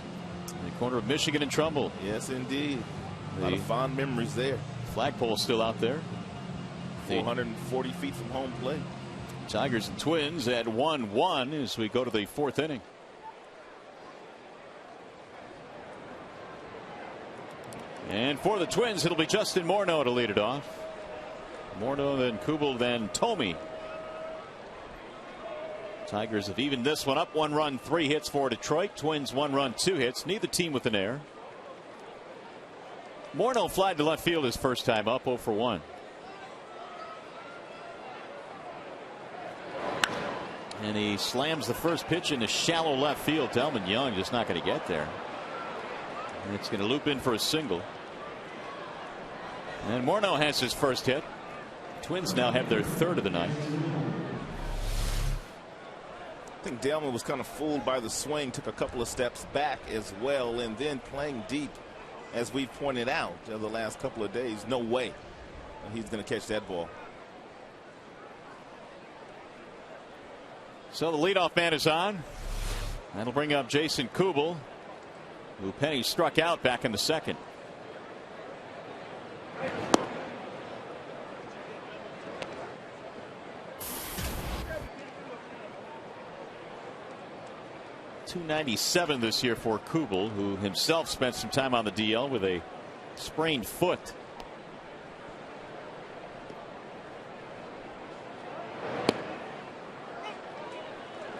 In the corner of Michigan and Trumbull. Yes, indeed. A lot of fond memories there. Flagpole still out there. 440 feet from home plate. Tigers and Twins at 1-1 as we go to the fourth inning. And for the Twins, it'll be Justin Morneau to lead it off. Morneau, then Kubel, then Thome. Tigers have evened this one up. 1 run, 3 hits for Detroit. Twins 1 run, 2 hits. Neither team with an error. Morneau flied to left field his first time up, 0 for 1. And he slams the first pitch into shallow left field. Delman Young just not going to get there. And it's going to loop in for a single. And Morneau has his first hit. Twins now have their third of the night. I think Delman was kind of fooled by the swing, took a couple of steps back as well, and then playing deep, as we've pointed out the last couple of days. No way he's going to catch that ball. So the leadoff man is on. That'll bring up Jason Kubel, who Penny struck out back in the second. .297 this year for Kubel, who himself spent some time on the DL with a sprained foot.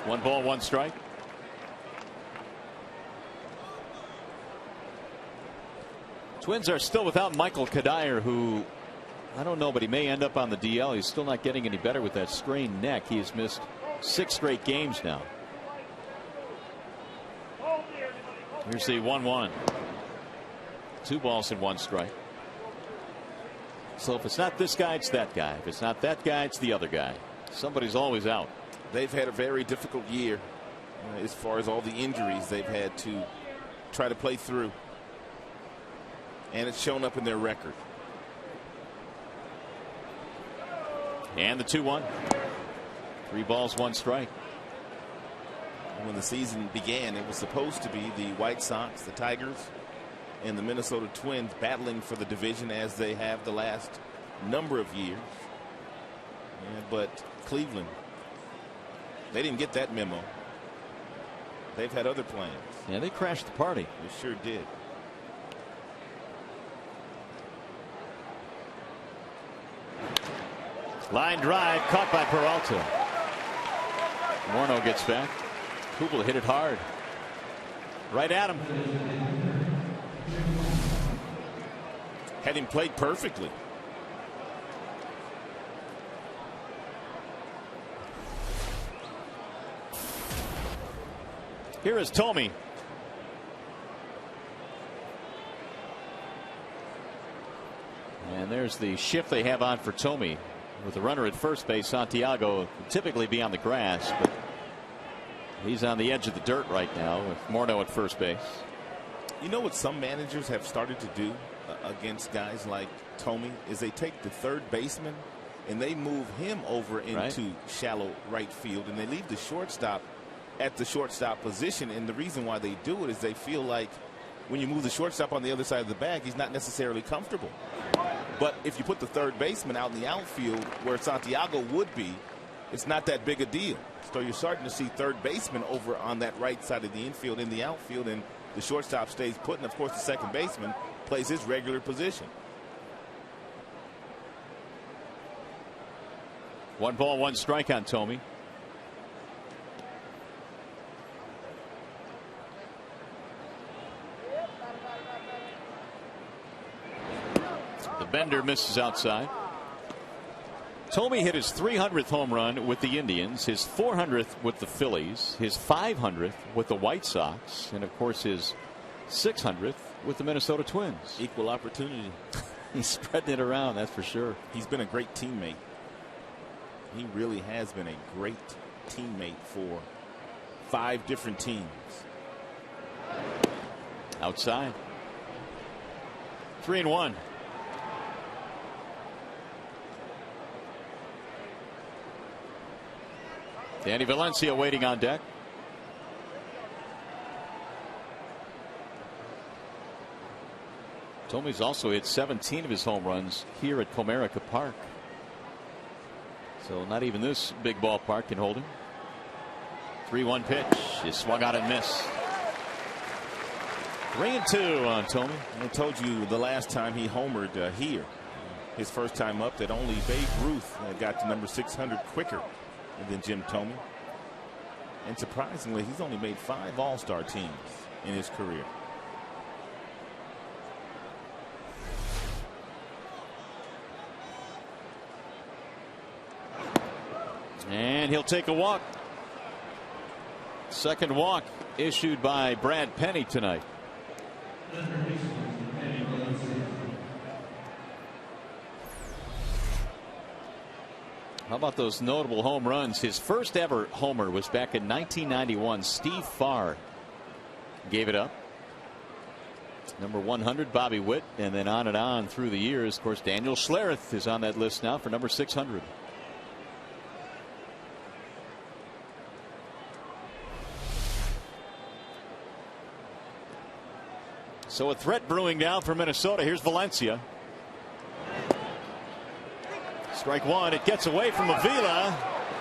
One ball, one strike. Twins are still without Michael Kadire, who I don't know, but he may end up on the DL. He's still not getting any better with that strained neck. He has missed 6 straight games now. Here's the 1-1. 2 balls and 1 strike. So if it's not this guy, it's that guy. If it's not that guy, it's the other guy. Somebody's always out. They've had a very difficult year as far as all the injuries they've had to try to play through. And it's shown up in their record. And the 2-1. 3 balls, 1 strike. When the season began, it was supposed to be the White Sox, the Tigers, and the Minnesota Twins battling for the division as they have the last number of years. But Cleveland, they didn't get that memo. They've had other plans. Yeah, they crashed the party. They sure did. Line drive caught by Peralta. Morneau gets back. Kubel hit it hard. Right at him. Had him played perfectly. Here is Thome. And there's the shift they have on for Thome. With the runner at first base, Santiago would typically be on the grass, but he's on the edge of the dirt right now with Morneau at first base. You know what some managers have started to do against guys like Thome is they take the third baseman and they move him over into shallow right field, and they leave the shortstop at the shortstop position. And the reason why they do it is they feel like when you move the shortstop on the other side of the bag, he's not necessarily comfortable. But if you put the third baseman out in the outfield where Santiago would be, it's not that big a deal. So you're starting to see third baseman over on that right side of the infield in the outfield, and the shortstop stays put, and of course the second baseman plays his regular position. 1 ball, 1 strike on Thome. The bender misses outside. Thome hit his 300th home run with the Indians, his 400th with the Phillies, his 500th with the White Sox, and of course his 600th with the Minnesota Twins. Equal opportunity. He's spreading it around, that's for sure. He's been a great teammate. He really has been a great teammate for 5 different teams. Outside. 3-1. Danny Valencia waiting on deck. Tomey's also hit 17 of his home runs here at Comerica Park. So not even this big ballpark can hold him. 3-1 pitch is swung out and missed. 3-2 on Tomey. I told you the last time he homered here, his first time up, that only Babe Ruth got to number 600 quicker than Jim Tomey. And surprisingly, he's only made 5 All-Star teams in his career. And he'll take a walk. Second walk issued by Brad Penny tonight. How about those notable home runs? His first ever homer was back in 1991. Steve Farr gave it up. Number 100, Bobby Witt, and then on through the years. Of course, Daniel Schlereth is on that list now for number 600. So a threat brewing now for Minnesota. Here's Valencia. Strike one. It gets away from Avila.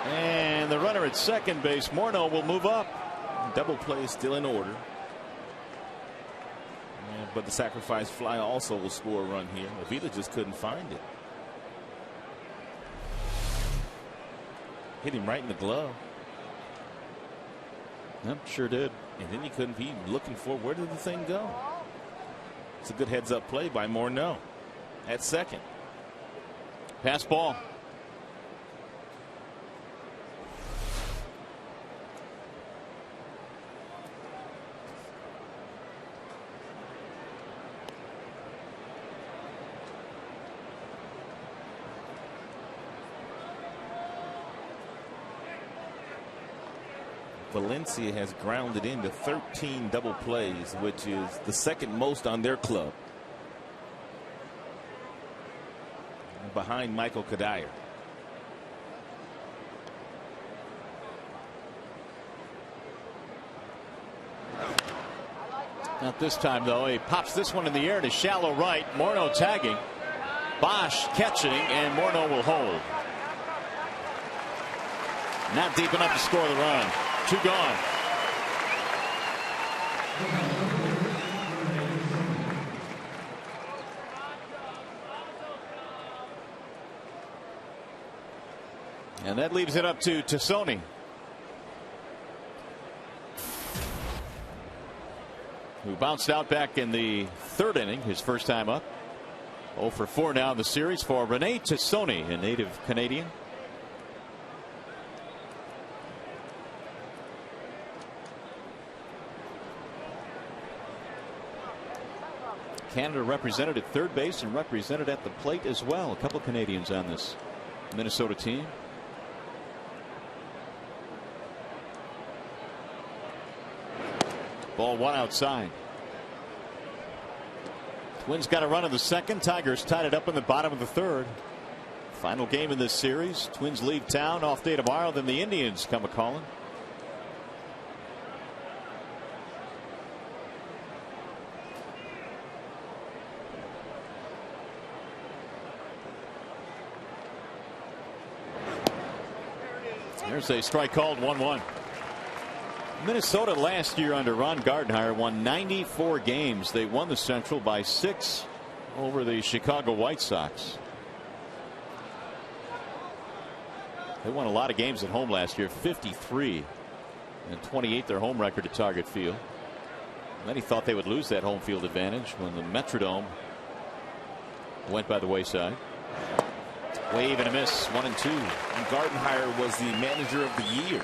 And the runner at second base, Morneau, will move up. Double play is still in order. But the sacrifice fly also will score a run here. Avila just couldn't find it. Hit him right in the glove. Yep, sure did. And then he couldn't be looking for, where did the thing go? It's a good heads up play by Morneau at second. Pass ball. Valencia has grounded into 13 double plays, which is the second most on their club, behind Michael Kadire. Not this time, though. He pops this one in the air to shallow right. Morneau tagging. Bosch catching, and Morneau will hold. Not deep enough to score the run. 2 gone. And that leaves it up to Tassoni, who bounced out back in the 3rd inning, his first time up. 0 for 4 now in the series for Rene Tassoni, a native Canadian. Canada represented at third base and represented at the plate as well. A couple Canadians on this Minnesota team. Ball 1 outside. Twins got a run in the second. Tigers tied it up in the bottom of the 3rd. Final game in this series. Twins leave town off day tomorrow. Then the Indians come a-calling. There's a strike called. 1-1. Minnesota last year under Ron Gardenhire won 94 games. They won the Central by 6 over the Chicago White Sox. They won a lot of games at home last year, 53 and 28 their home record at Target Field. Many thought they would lose that home field advantage when the Metrodome went by the wayside. Wave and a miss. 1-2. And Gardenhire was the manager of the year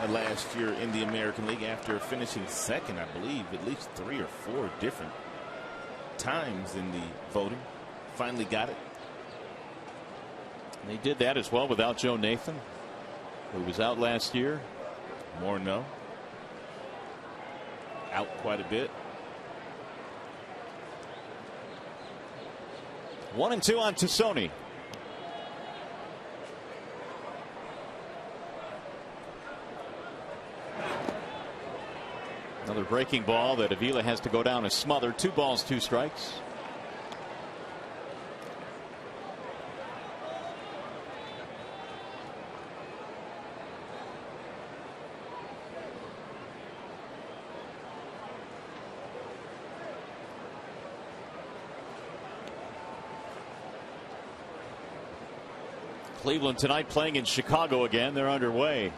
last year in the American League after finishing second, I believe, at least 3 or 4 different times in the voting. Finally got it. And they did that as well without Joe Nathan, who was out last year. Morneau out quite a bit. 1-2 on Tassoni. Another breaking ball that Avila has to go down and smother. 2 balls, 2 strikes. Cleveland tonight playing in Chicago again. They're underway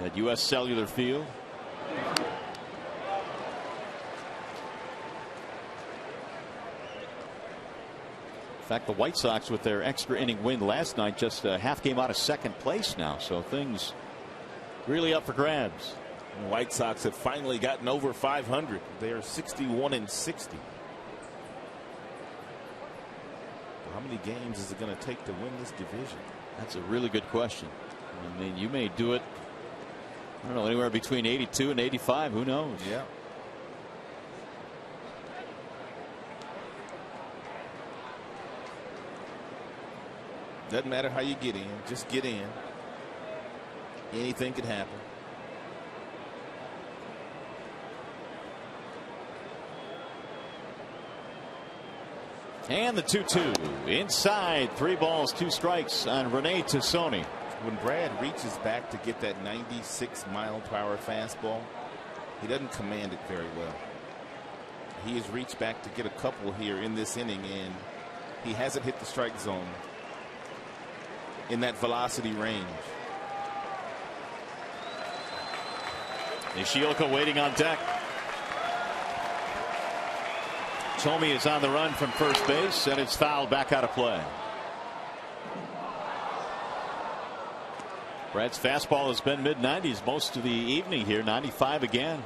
at U.S. Cellular Field. In fact, the White Sox, with their extra inning win last night, just a half game out of second place now. So things really up for grabs. The White Sox have finally gotten over 500. They are 61-60. How many games is it going to take to win this division? That's a really good question. I mean, you may do it, I don't know, anywhere between 82 and 85. Who knows? Yeah. Doesn't matter how you get in, just get in. Anything could happen. And the 2-2 inside. 3 balls, 2 strikes on Rene Tassoni. When Brad reaches back to get that 96-mile-per-hour fastball, he doesn't command it very well. He has reached back to get a couple here in this inning, and he hasn't hit the strike zone in that velocity range. Nishioka waiting on deck. Tomey is on the run from first base, and it's fouled back out of play. Brad's fastball has been mid-90s most of the evening here. 95 again.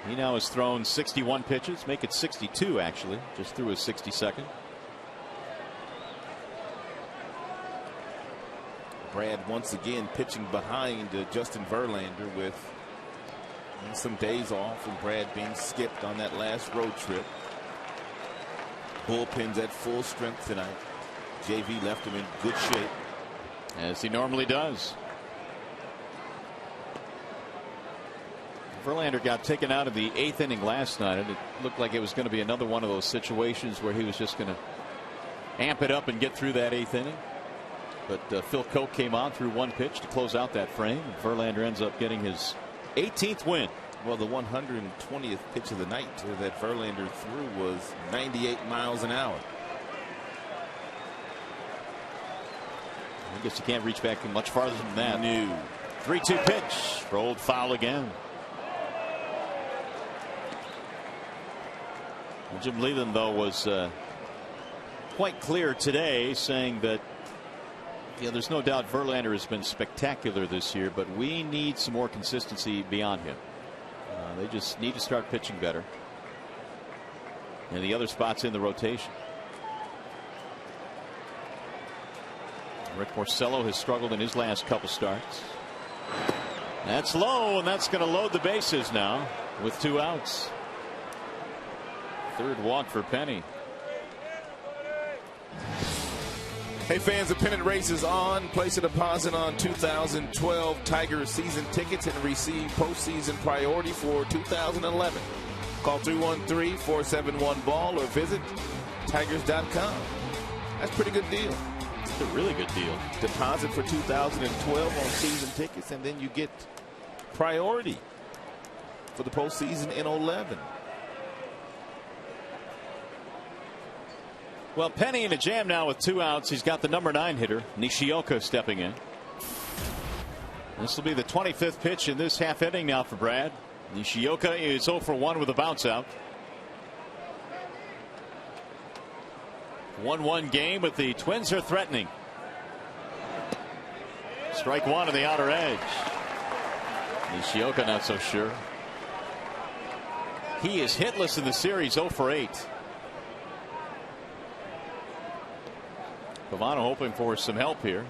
He now has thrown 61 pitches, make it 62 actually, just through his 62nd. Brad once again pitching behind Justin Verlander with some days off, and Brad being skipped on that last road trip. Bullpen's at full strength tonight. JV left him in good shape, as he normally does. Verlander got taken out of the 8th inning last night, and it looked like it was going to be another one of those situations where he was just going to amp it up and get through that 8th inning. But Phil Koch came on through 1 pitch to close out that frame, and Verlander ends up getting his 18th win. Well, the 120th pitch of the night that Verlander threw was 98 miles an hour. I guess you can't reach back much farther than that. No. 3-2 pitch. Rolled foul again. Jim Leland, though, was quite clear today, saying that there's no doubt Verlander has been spectacular this year, but we need some more consistency beyond him. They just need to start pitching better. And the other spots in the rotation. Rick Porcello has struggled in his last couple starts. That's low, and that's going to load the bases now with 2 outs. 3rd walk for Penny. Hey fans, the pennant race is on. Place a deposit on 2012 Tigers season tickets and receive postseason priority for 2011. Call 313-471-BALL or visit Tigers.com. That's a pretty good deal. It's a really good deal. Deposit for 2012 on season tickets, and then you get priority for the postseason in 11. Well, Penny in a jam now with 2 outs. He's got the number 9 hitter, Nishioka, stepping in. This will be the 25th pitch in this half inning now for Brad. Nishioka is 0 for 1 with a bounce out. 1-1 game, but the Twins are threatening. Strike 1 on the outer edge. Nishioka not so sure. He is hitless in the series, 0 for 8. Pavano hoping for some help here.